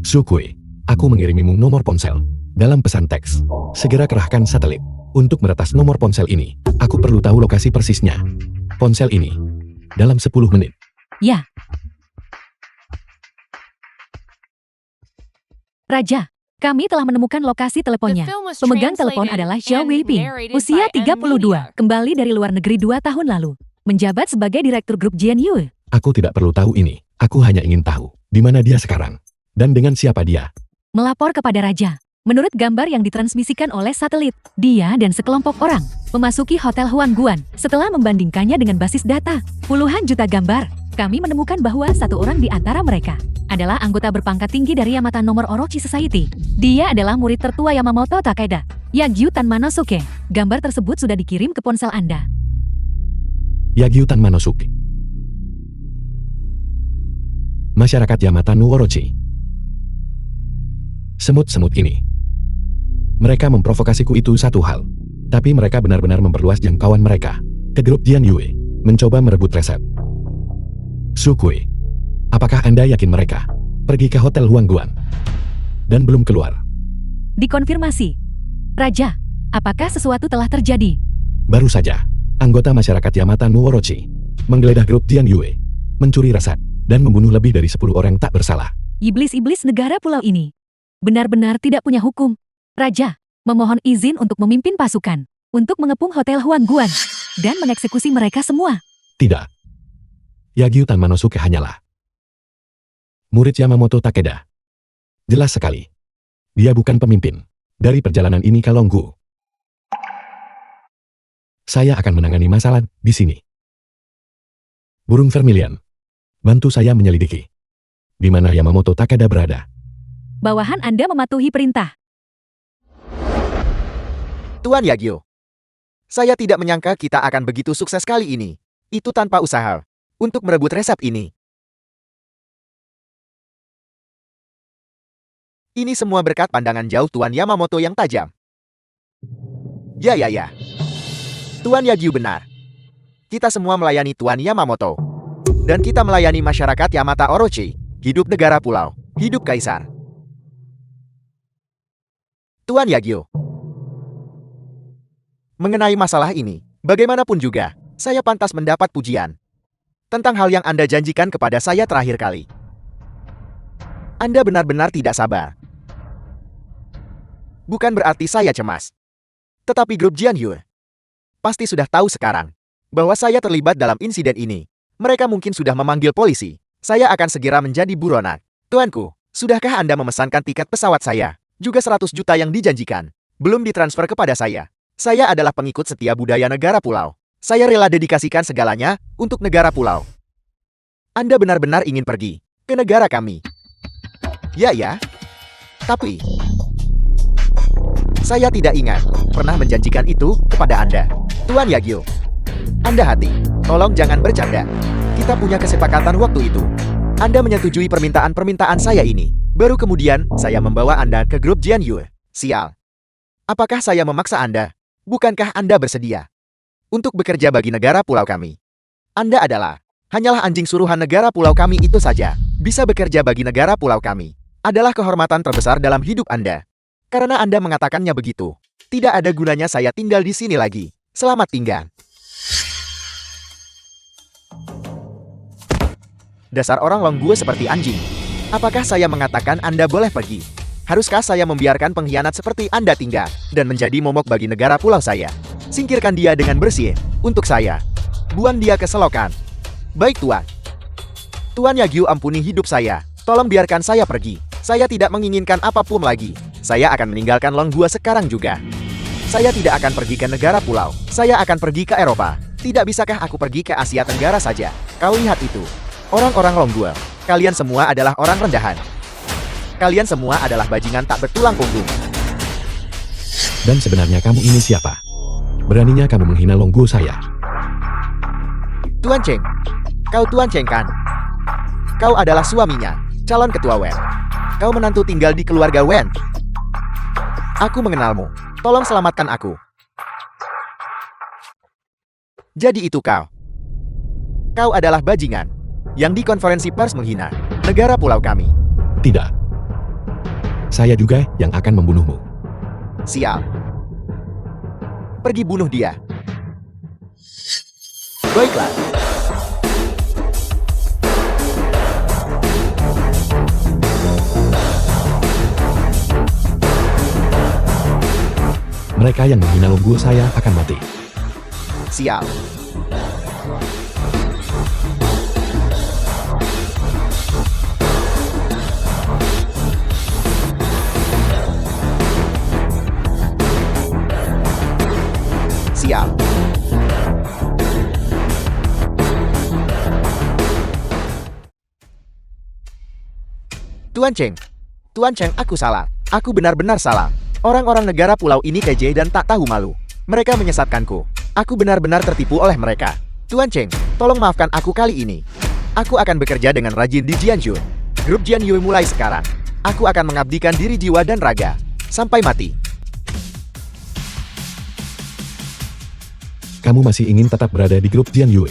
Sukui, aku mengirimimu nomor ponsel. Dalam pesan teks, segera kerahkan satelit. Untuk meretas nomor ponsel ini, aku perlu tahu lokasi persisnya. Ponsel ini, dalam 10 menit. Ya. Raja, kami telah menemukan lokasi teleponnya. Pemegang telepon adalah Xiao Weiping, usia 32, kembali dari luar negeri 2 tahun lalu. Menjabat sebagai direktur grup Jian Yue. Aku tidak perlu tahu ini. Aku hanya ingin tahu di mana dia sekarang dan dengan siapa dia. Melapor kepada Raja. Menurut gambar yang ditransmisikan oleh satelit, dia dan sekelompok orang memasuki Hotel Huangguan. Setelah membandingkannya dengan basis data, puluhan juta gambar, kami menemukan bahwa satu orang di antara mereka adalah anggota berpangkat tinggi dari Yamata Nomor Orochi Society. Dia adalah murid tertua Yamamoto Takeda, Yagyutan Manosuke. Gambar tersebut sudah dikirim ke ponsel Anda. Yagyutan Manosuke. Masyarakat Yamata no Orochi. Semut-semut ini. Mereka memprovokasiku itu satu hal. Tapi mereka benar-benar memperluas jangkauan mereka ke grup Jian Yue, mencoba merebut resep. Sukui, apakah Anda yakin mereka pergi ke Hotel Huangguan dan belum keluar? Dikonfirmasi. Raja, apakah sesuatu telah terjadi? Baru saja, Anggota masyarakat Yamata no Orochi menggeledah grup Jian Yue, mencuri resep, dan membunuh lebih dari 10 orang tak bersalah. Iblis-iblis negara pulau ini benar-benar tidak punya hukum. Raja, memohon izin untuk memimpin pasukan, untuk mengepung Hotel Huangguan, dan mengeksekusi mereka semua. Tidak. Yagyu Tanmanosuke hanyalah murid Yamamoto Takeda. Jelas sekali. Dia bukan pemimpin dari perjalanan ini ke Longgu. Saya akan menangani masalah di sini. Burung Vermilion, bantu saya menyelidiki di mana Yamamoto Takeda berada. Bawahan Anda mematuhi perintah. Tuan Yagyu. Saya tidak menyangka kita akan begitu sukses kali ini. Itu tanpa usaha. Untuk merebut resep ini. Ini semua berkat pandangan jauh Tuan Yamamoto yang tajam. Ya. Tuan Yagyu benar. Kita semua melayani Tuan Yamamoto. Dan kita melayani masyarakat Yamata Orochi. Hidup negara pulau. Hidup kaisar. Tuan Yagyu. Mengenai masalah ini, bagaimanapun juga, saya pantas mendapat pujian. Tentang hal yang Anda janjikan kepada saya terakhir kali. Anda benar-benar tidak sabar. Bukan berarti saya cemas. Tetapi grup Jian Yue pasti sudah tahu sekarang bahwa saya terlibat dalam insiden ini. Mereka mungkin sudah memanggil polisi. Saya akan segera menjadi buronan. Tuanku, sudahkah Anda memesankan tiket pesawat saya? Juga 100 juta yang dijanjikan. Belum ditransfer kepada saya. Saya adalah pengikut setia budaya negara pulau. Saya rela dedikasikan segalanya untuk negara pulau. Anda benar-benar ingin pergi ke negara kami. Ya. Tapi saya tidak ingat pernah menjanjikan itu kepada Anda. Tuan Yagyu. Anda hati, tolong jangan bercanda. Kita punya kesepakatan waktu itu. Anda menyetujui permintaan-permintaan saya ini. Baru kemudian saya membawa Anda ke grup Jian Yue. Sial. Apakah saya memaksa Anda? Bukankah Anda bersedia untuk bekerja bagi negara pulau kami? Anda hanyalah anjing suruhan negara pulau kami itu saja. Bisa bekerja bagi negara pulau kami adalah kehormatan terbesar dalam hidup Anda. Karena Anda mengatakannya begitu, tidak ada gunanya saya tinggal di sini lagi. Selamat tinggal. Dasar orang Longgue seperti anjing. Apakah saya mengatakan Anda boleh pergi? Haruskah saya membiarkan pengkhianat seperti Anda tinggal dan menjadi momok bagi negara pulau saya? Singkirkan dia dengan bersih, untuk saya. Buang dia ke selokan. Baik Tuan. Tuan Yagyu ampuni hidup saya. Tolong biarkan saya pergi. Saya tidak menginginkan apapun lagi. Saya akan meninggalkan Longgue sekarang juga. Saya tidak akan pergi ke negara pulau. Saya akan pergi ke Eropa. Tidak bisakah aku pergi ke Asia Tenggara saja? Kau lihat itu. Orang-orang Longgue. Kalian semua adalah orang rendahan. Kalian semua adalah bajingan tak bertulang punggung. Dan sebenarnya kamu ini siapa? Beraninya kamu menghina Longgu saya. Tuan Cheng. Kau Tuan Cheng kan? Kau adalah suaminya, calon ketua Wen. Kau menantu tinggal di keluarga Wen. Aku mengenalmu. Tolong selamatkan aku. Jadi itu kau. Kau adalah bajingan yang di konferensi pers menghina negara pulau kami. Tidak. Saya juga yang akan membunuhmu. Sial. Pergi bunuh dia. Baiklah. Mereka yang menghina Longgu saya akan mati. Sial. Sial. Tuan Cheng, aku salah. Aku benar-benar salah. Orang-orang negara pulau ini keje dan tak tahu malu. Mereka menyesatkanku. Aku benar-benar tertipu oleh mereka. Tuan Cheng, tolong maafkan aku kali ini. Aku akan bekerja dengan rajin di Jianzhou. Grup Jian Yue mulai sekarang. Aku akan mengabdikan diri jiwa dan raga. Sampai mati. Kamu masih ingin tetap berada di grup Jian Yue?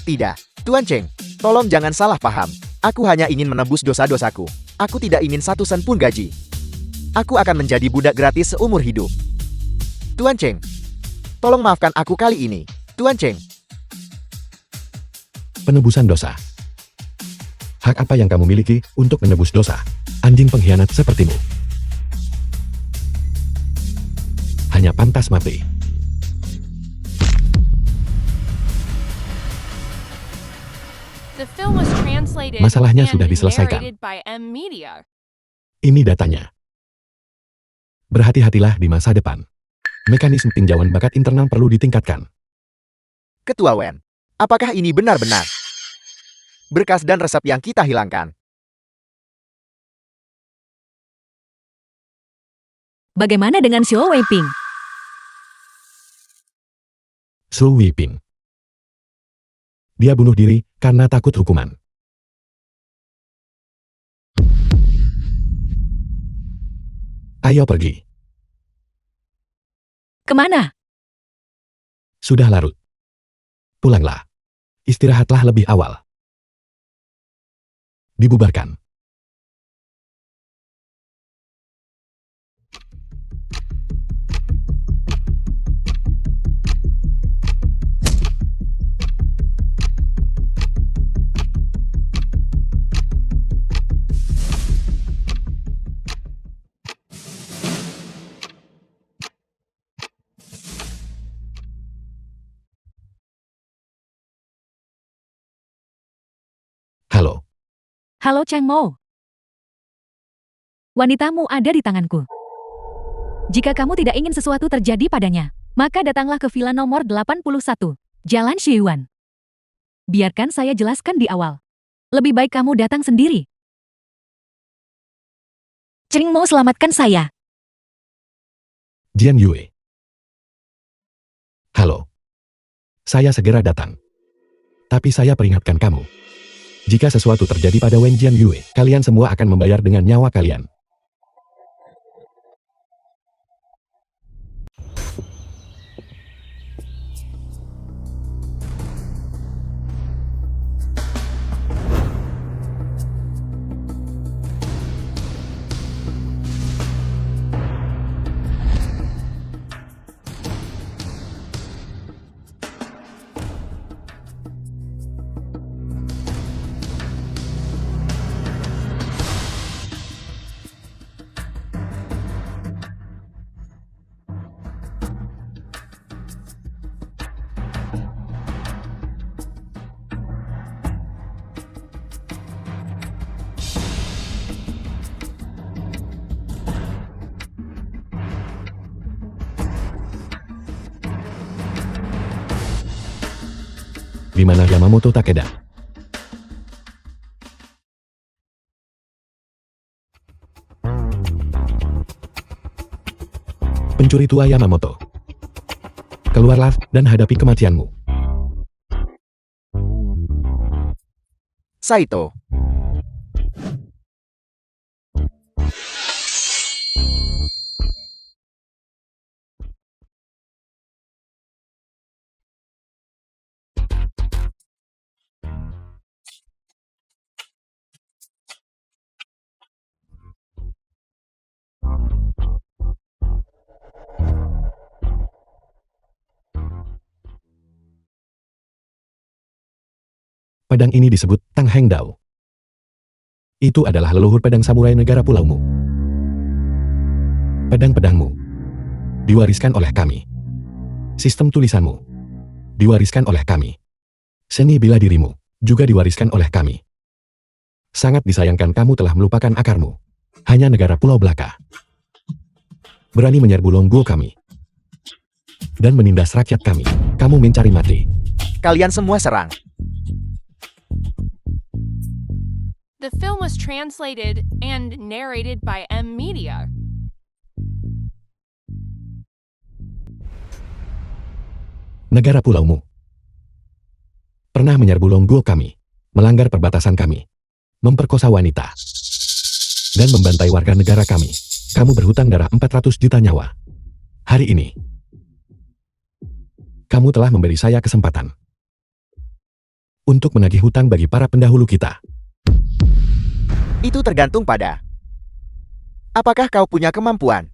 Tidak. Tuan Cheng, tolong jangan salah paham. Aku hanya ingin menebus dosa-dosaku. Aku tidak ingin 1 sen pun gaji. Aku akan menjadi budak gratis seumur hidup. Tuan Cheng, Tolong maafkan aku kali ini, Tuan Cheng. Penebusan dosa. Hak apa yang kamu miliki untuk menebus dosa? Anjing pengkhianat sepertimu. Hanya pantas mati. The film was translated Masalahnya and sudah diselesaikan. narrated by M Media. Ini datanya. Berhati-hatilah di masa depan. Mekanisme tinjauan bakat internal perlu ditingkatkan. Ketua Wen, apakah ini benar-benar berkas dan resep yang kita hilangkan? Bagaimana dengan Xiao Weiping? Su Weiping. Dia bunuh diri karena takut hukuman. Ayo pergi. Kemana? Sudah larut. Pulanglah. Istirahatlah lebih awal. Dibubarkan. Halo. Halo Cheng Mo. Wanitamu ada di tanganku. Jika kamu tidak ingin sesuatu terjadi padanya, maka datanglah ke villa nomor 81, Jalan Shiyuan. Biarkan saya jelaskan di awal. Lebih baik kamu datang sendiri. Cheng Mo, selamatkan saya. Jian Yue. Halo. Saya segera datang. Tapi saya peringatkan kamu. Jika sesuatu terjadi pada Wen Jian Yue, kalian semua akan membayar dengan nyawa kalian. Di mana Yamamoto Takeda? Pencuri tua Yamamoto. Keluarlah dan hadapi kematianmu. Saito. Pedang ini disebut Tang Heng Dao. Itu adalah leluhur pedang samurai negara pulaumu. Pedang-pedangmu diwariskan oleh kami. Sistem tulisanmu diwariskan oleh kami. Seni bela dirimu juga diwariskan oleh kami. Sangat disayangkan kamu telah melupakan akarmu. Hanya negara Pulau Belaka berani menyerbu Longguo kami dan menindas rakyat kami. Kamu mencari mati. Kalian semua serang. The film was translated and narrated by M Media. Negara pulaumu pernah menyerbu Longguo kami, melanggar perbatasan kami, memperkosa wanita, dan membantai warga negara kami. Kamu berhutang darah 400 juta nyawa. Hari ini, kamu telah memberi saya kesempatan untuk menagih hutang bagi para pendahulu kita. Itu tergantung pada apakah kau punya kemampuan.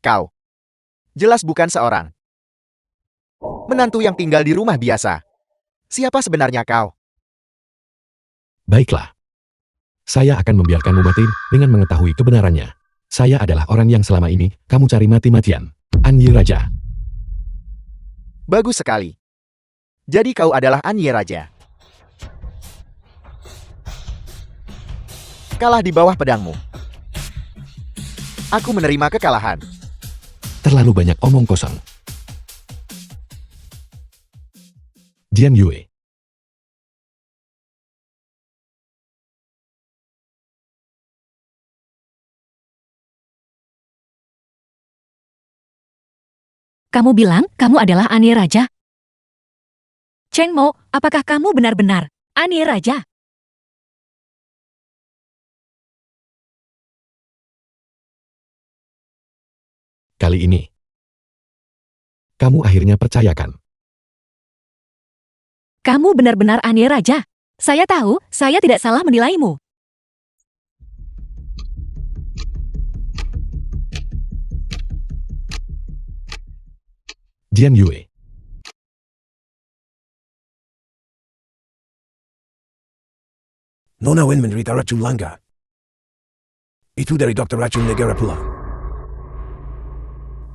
kau. Jelas bukan seorang menantu yang tinggal di rumah biasa. Siapa sebenarnya kau? Baiklah. Saya akan membiarkanmu mati dengan mengetahui kebenarannya. Saya adalah orang yang selama ini kamu cari mati-matian. Anyi Raja. Bagus sekali. Jadi kau adalah Anyi Raja. Kalah di bawah pedangmu. Aku menerima kekalahan. Terlalu banyak omong kosong. Jian Yue. Kamu bilang kamu adalah Annie Raja? Cheng Mo, apakah kamu benar-benar Annie Raja? Kali ini, kamu akhirnya percayakan. Kamu benar-benar Annie Raja. Saya tahu, saya tidak salah menilaimu. Jian Yue. Nona Wen menderita racun langka. Itu dari dokter racun negara pulau.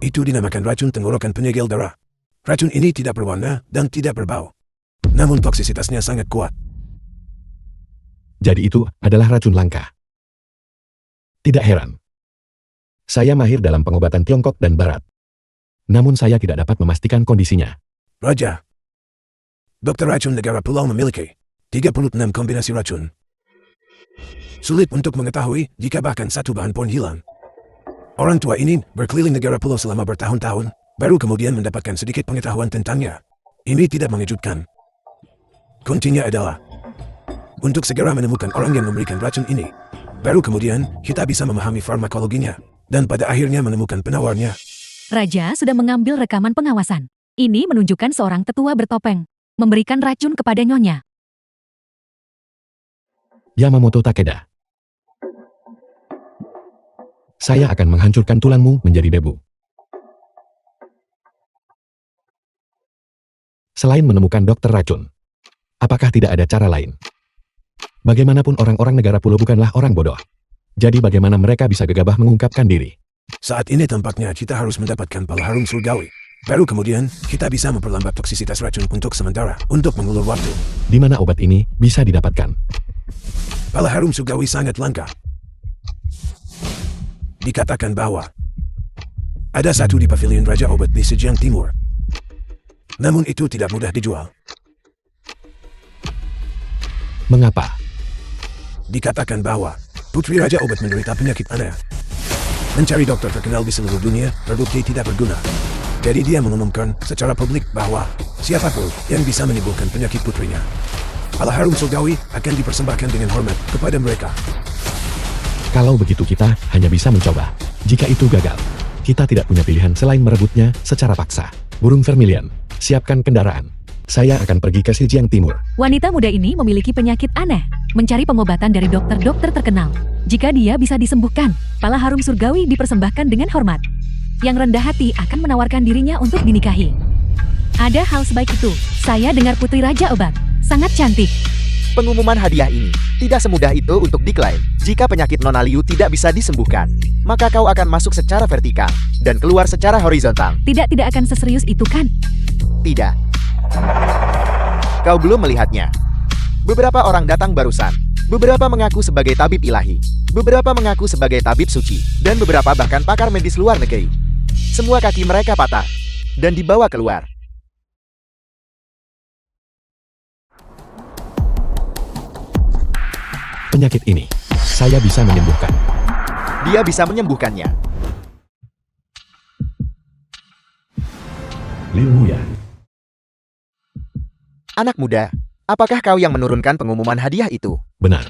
Itu dinamakan racun tenggorokan penyegel darah. Racun ini tidak berwarna dan tidak berbau. Namun toksisitasnya sangat kuat. Jadi itu adalah racun langka. Tidak heran. Saya mahir dalam pengobatan Tiongkok dan Barat. Namun saya tidak dapat memastikan kondisinya. Raja, dokter racun negara pulau memiliki 36 kombinasi racun. Sulit untuk mengetahui jika bahkan satu bahan pun hilang. Orang tua ini berkeliling negara pulau selama bertahun-tahun, baru kemudian mendapatkan sedikit pengetahuan tentangnya. Ini tidak mengejutkan. Kuncinya adalah untuk segera menemukan orang yang memberikan racun ini. Baru kemudian kita bisa memahami farmakologinya dan pada akhirnya menemukan penawarnya. Raja sudah mengambil rekaman pengawasan. Ini menunjukkan seorang tetua bertopeng memberikan racun kepada nyonya. Yamamoto Takeda. Saya akan menghancurkan tulangmu menjadi debu. Selain menemukan dokter racun, apakah tidak ada cara lain? Bagaimanapun orang-orang negara pulau bukanlah orang bodoh. Jadi bagaimana mereka bisa gegabah mengungkapkan diri? Saat ini tampaknya kita harus mendapatkan pala harum surgawi. Baru kemudian kita bisa memperlambat toksisitas racun untuk sementara untuk mengulur waktu. Di mana obat ini bisa didapatkan? Pala harum surgawi sangat langka. Dikatakan bahwa ada satu di pavilion Raja Obat di Zhejiang Timur. Namun itu tidak mudah dijual. Mengapa? Dikatakan bahwa Putri Raja Obat menderita penyakit aneh. Mencari dokter terkenal di seluruh dunia terbukti tidak berguna. Jadi dia mengumumkan secara publik bahwa siapapun yang bisa menyembuhkan penyakit putrinya, pala harum surgawi akan dipersembahkan dengan hormat kepada mereka. Kalau begitu kita hanya bisa mencoba. Jika itu gagal, kita tidak punya pilihan selain merebutnya secara paksa. Burung Vermilion, siapkan kendaraan. Saya akan pergi ke Zhejiang Timur. Wanita muda ini memiliki penyakit aneh, mencari pengobatan dari dokter-dokter terkenal. Jika dia bisa disembuhkan, pala harum surgawi dipersembahkan dengan hormat. Yang rendah hati akan menawarkan dirinya untuk dinikahi. Ada hal sebaik itu. Saya dengar Putri Raja Obat. Sangat cantik. Pengumuman hadiah ini tidak semudah itu untuk diklaim. Jika penyakit Nona Liu tidak bisa disembuhkan, maka kau akan masuk secara vertikal dan keluar secara horizontal. Tidak akan seserius itu kan? Tidak. Kau belum melihatnya. Beberapa orang datang barusan. Beberapa mengaku sebagai tabib ilahi. Beberapa mengaku sebagai tabib suci. Dan beberapa bahkan pakar medis luar negeri. Semua kaki mereka patah dan dibawa keluar. Penyakit ini, saya bisa menyembuhkan. Dia bisa menyembuhkannya. Liu Muya. Anak muda, apakah kau yang menurunkan pengumuman hadiah itu? Benar.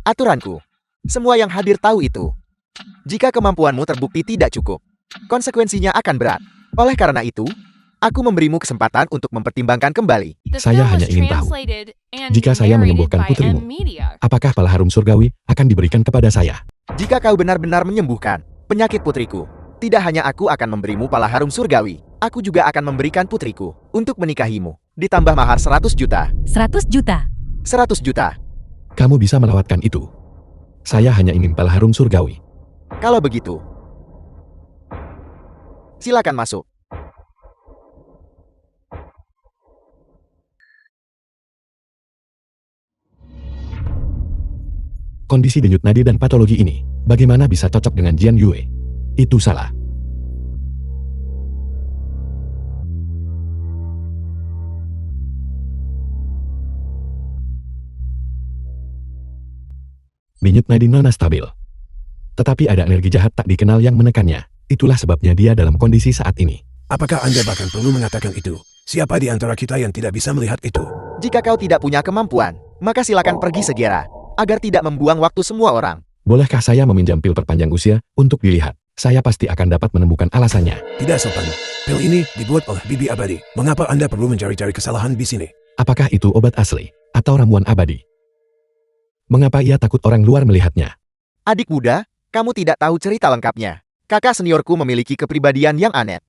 Aturanku. Semua yang hadir tahu itu. Jika kemampuanmu terbukti tidak cukup, konsekuensinya akan berat. Oleh karena itu, aku memberimu kesempatan untuk mempertimbangkan kembali. The Saya film hanya was ingin tahu, translated and jika saya narrated menyembuhkan by putrimu, M Media. apakah pala harum surgawi akan diberikan kepada saya? Jika kau benar-benar menyembuhkan penyakit putriku, Tidak hanya aku akan memberimu pala harum surgawi, aku juga akan memberikan putriku untuk menikahimu. Ditambah mahar 100 juta. 100 juta. 100 juta. Kamu bisa melewatkan itu. Saya hanya ingin pala harum surgawi. Kalau begitu, silakan masuk. Kondisi denyut nadi dan patologi ini, bagaimana bisa cocok dengan Jian Yue? Itu salah. Denyut nadi Nona stabil. Tetapi ada energi jahat tak dikenal yang menekannya. Itulah sebabnya dia dalam kondisi saat ini. Apakah Anda bahkan perlu mengatakan itu? Siapa di antara kita yang tidak bisa melihat itu? Jika kau tidak punya kemampuan, maka silakan pergi segera, agar tidak membuang waktu semua orang. Bolehkah saya meminjam pil perpanjang usia untuk dilihat? Saya pasti akan dapat menemukan alasannya. Tidak sopan. Pil ini dibuat oleh bibi abadi. Mengapa Anda perlu mencari-cari kesalahan di sini? Apakah itu obat asli atau ramuan abadi? Mengapa ia takut orang luar melihatnya? Adik muda, kamu tidak tahu cerita lengkapnya. Kakak seniorku memiliki kepribadian yang aneh.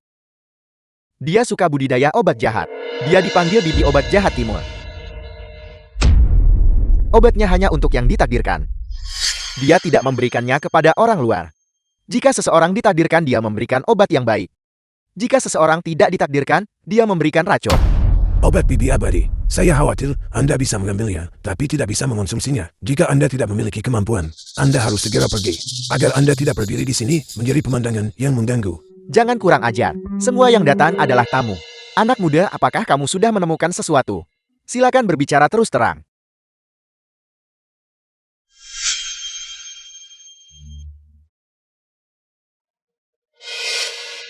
Dia suka budidaya obat jahat. Dia dipanggil bibi obat jahat timur. Obatnya hanya untuk yang ditakdirkan. Dia tidak memberikannya kepada orang luar. Jika seseorang ditakdirkan, dia memberikan obat yang baik. Jika seseorang tidak ditakdirkan, dia memberikan racun. Obat bibi abadi. Saya khawatir Anda bisa mengambilnya, tapi tidak bisa mengonsumsinya. Jika Anda tidak memiliki kemampuan, Anda harus segera pergi. Agar Anda tidak berdiri di sini menjadi pemandangan yang mengganggu. Jangan kurang ajar. Semua yang datang adalah tamu. Anak muda, apakah kamu sudah menemukan sesuatu? Silakan berbicara terus terang.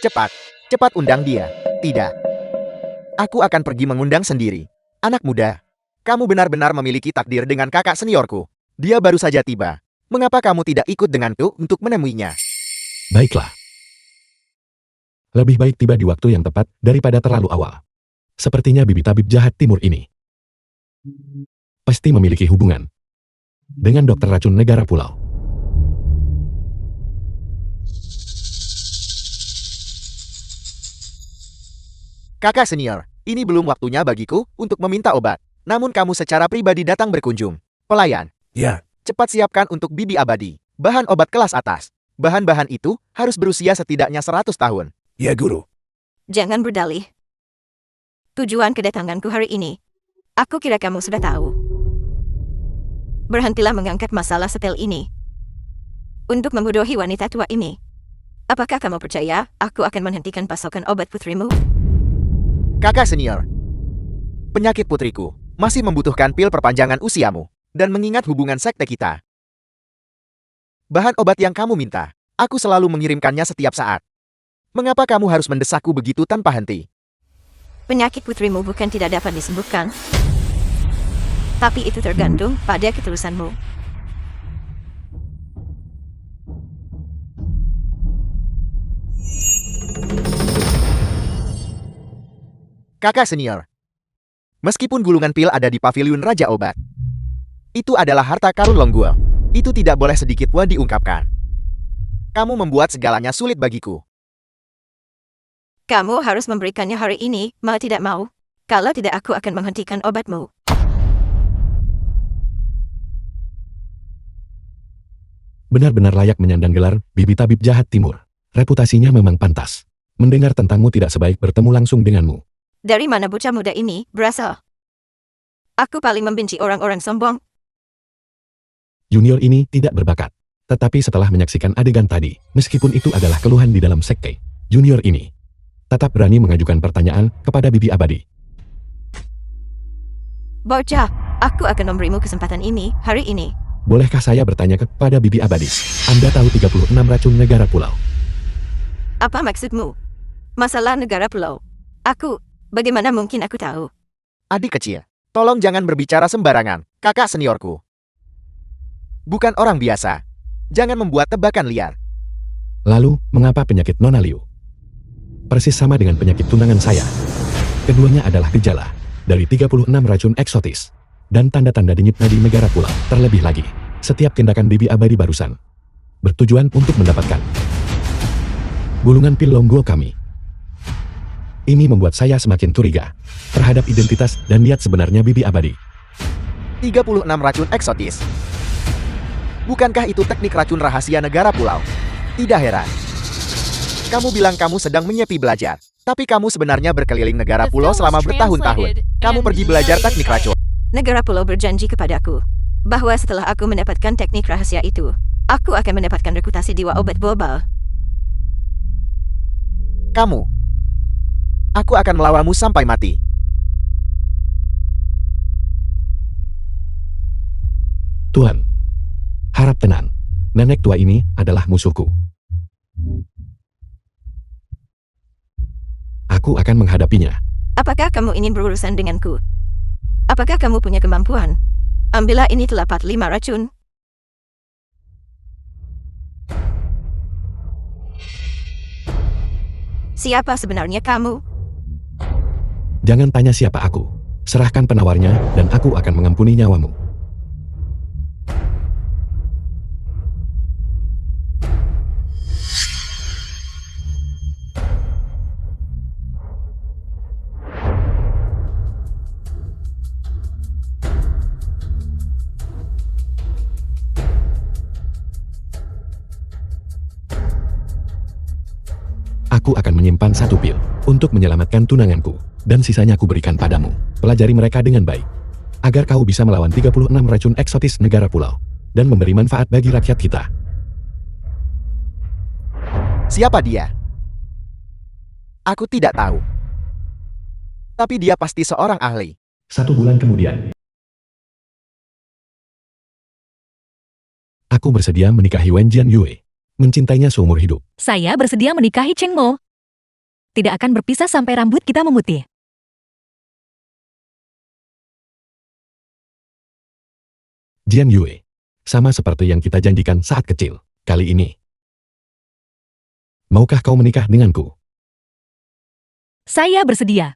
Cepat, cepat undang dia. Tidak. Aku akan pergi mengundang sendiri. Anak muda, kamu benar-benar memiliki takdir dengan kakak seniorku. Dia baru saja tiba. Mengapa kamu tidak ikut denganku untuk menemuinya? Baiklah. Lebih baik tiba di waktu yang tepat daripada terlalu awal. Sepertinya bibi tabib jahat timur ini pasti memiliki hubungan dengan dokter racun negara pulau. Kakak senior, ini belum waktunya bagiku untuk meminta obat. Namun kamu secara pribadi datang berkunjung. Pelayan, Ya, cepat siapkan untuk bibi abadi. Bahan obat kelas atas. Bahan-bahan itu harus berusia setidaknya 100 tahun. ya guru. Jangan berdalih. Tujuan kedatanganku hari ini, aku kira kamu sudah tahu. Berhentilah mengangkat masalah sepele ini untuk membodohi wanita tua ini. Apakah kamu percaya aku akan menghentikan pasokan obat putrimu? Kakak senior, penyakit putriku masih membutuhkan pil perpanjangan usiamu. Dan mengingat hubungan sekte kita, bahan obat yang kamu minta, aku selalu mengirimkannya setiap saat. Mengapa kamu harus mendesakku begitu tanpa henti? Penyakit putrimu bukan tidak dapat disembuhkan, tapi itu tergantung pada ketulusanmu. Kakak senior, meskipun gulungan pil ada di paviliun Raja Obat, itu adalah harta karun Longgul. Itu tidak boleh sedikit pun diungkapkan. Kamu membuat segalanya sulit bagiku. Kamu harus memberikannya hari ini, mau tidak mau. Kalau tidak, aku akan menghentikan obatmu. Benar-benar layak menyandang gelar bibi tabib jahat timur. Reputasinya memang pantas. Mendengar tentangmu tidak sebaik bertemu langsung denganmu. Dari mana bocah muda ini berasal? Aku paling membenci orang-orang sombong. Junior ini tidak berbakat. Tetapi setelah menyaksikan adegan tadi, meskipun itu adalah keluhan di dalam sekte, junior ini tetap berani mengajukan pertanyaan kepada bibi abadi. Bocah, aku akan memberimu kesempatan ini, hari ini. Bolehkah saya bertanya kepada bibi abadi? Anda tahu 36 racun negara pulau. Apa maksudmu? Masalah negara pulau. Bagaimana mungkin aku tahu? Adik kecil, tolong jangan berbicara sembarangan, kakak seniorku. Bukan orang biasa. Jangan membuat tebakan liar. Lalu, mengapa penyakit Nona Liu? Persis sama dengan penyakit tunangan saya. Keduanya adalah gejala dari 36 racun eksotis dan tanda-tanda denyut nadi negara pulau. Terlebih lagi, setiap tindakan bibi abadi barusan bertujuan untuk mendapatkan Gulungan pil Longgol kami. Ini membuat saya semakin curiga terhadap identitas dan niat sebenarnya Bibi Abadi. 36 racun eksotis. Bukankah itu teknik racun rahasia negara pulau? Tidak heran. Kamu bilang kamu sedang menyepi belajar, tapi kamu sebenarnya berkeliling negara pulau selama bertahun-tahun. Kamu pergi belajar teknik racun. Negara pulau berjanji kepadaku bahwa setelah aku mendapatkan teknik rahasia itu, aku akan mendapatkan reputasi dewa obat global. Kamu. Aku akan melawanmu sampai mati. Tuan, harap tenang. Nenek tua ini adalah musuhku. Aku akan menghadapinya. Apakah kamu ingin berurusan denganku? Apakah kamu punya kemampuan? Ambillah ini telapak 5 racun. Siapa sebenarnya kamu? Jangan tanya siapa aku. Serahkan penawarnya dan aku akan mengampuni nyawamu. Aku akan menyimpan 1 pil untuk menyelamatkan tunanganku, dan sisanya aku berikan padamu. Pelajari mereka dengan baik, agar kau bisa melawan 36 racun eksotis negara pulau, dan memberi manfaat bagi rakyat kita. Siapa dia? Aku tidak tahu. Tapi dia pasti seorang ahli. 1 bulan kemudian, aku bersedia menikahi Wen Jian Yue, mencintainya seumur hidup. Saya bersedia menikahi Cheng Mo. Tidak akan berpisah sampai rambut kita memutih. Jian Yue, sama seperti yang kita janjikan saat kecil, kali ini. Maukah kau menikah denganku? Saya bersedia.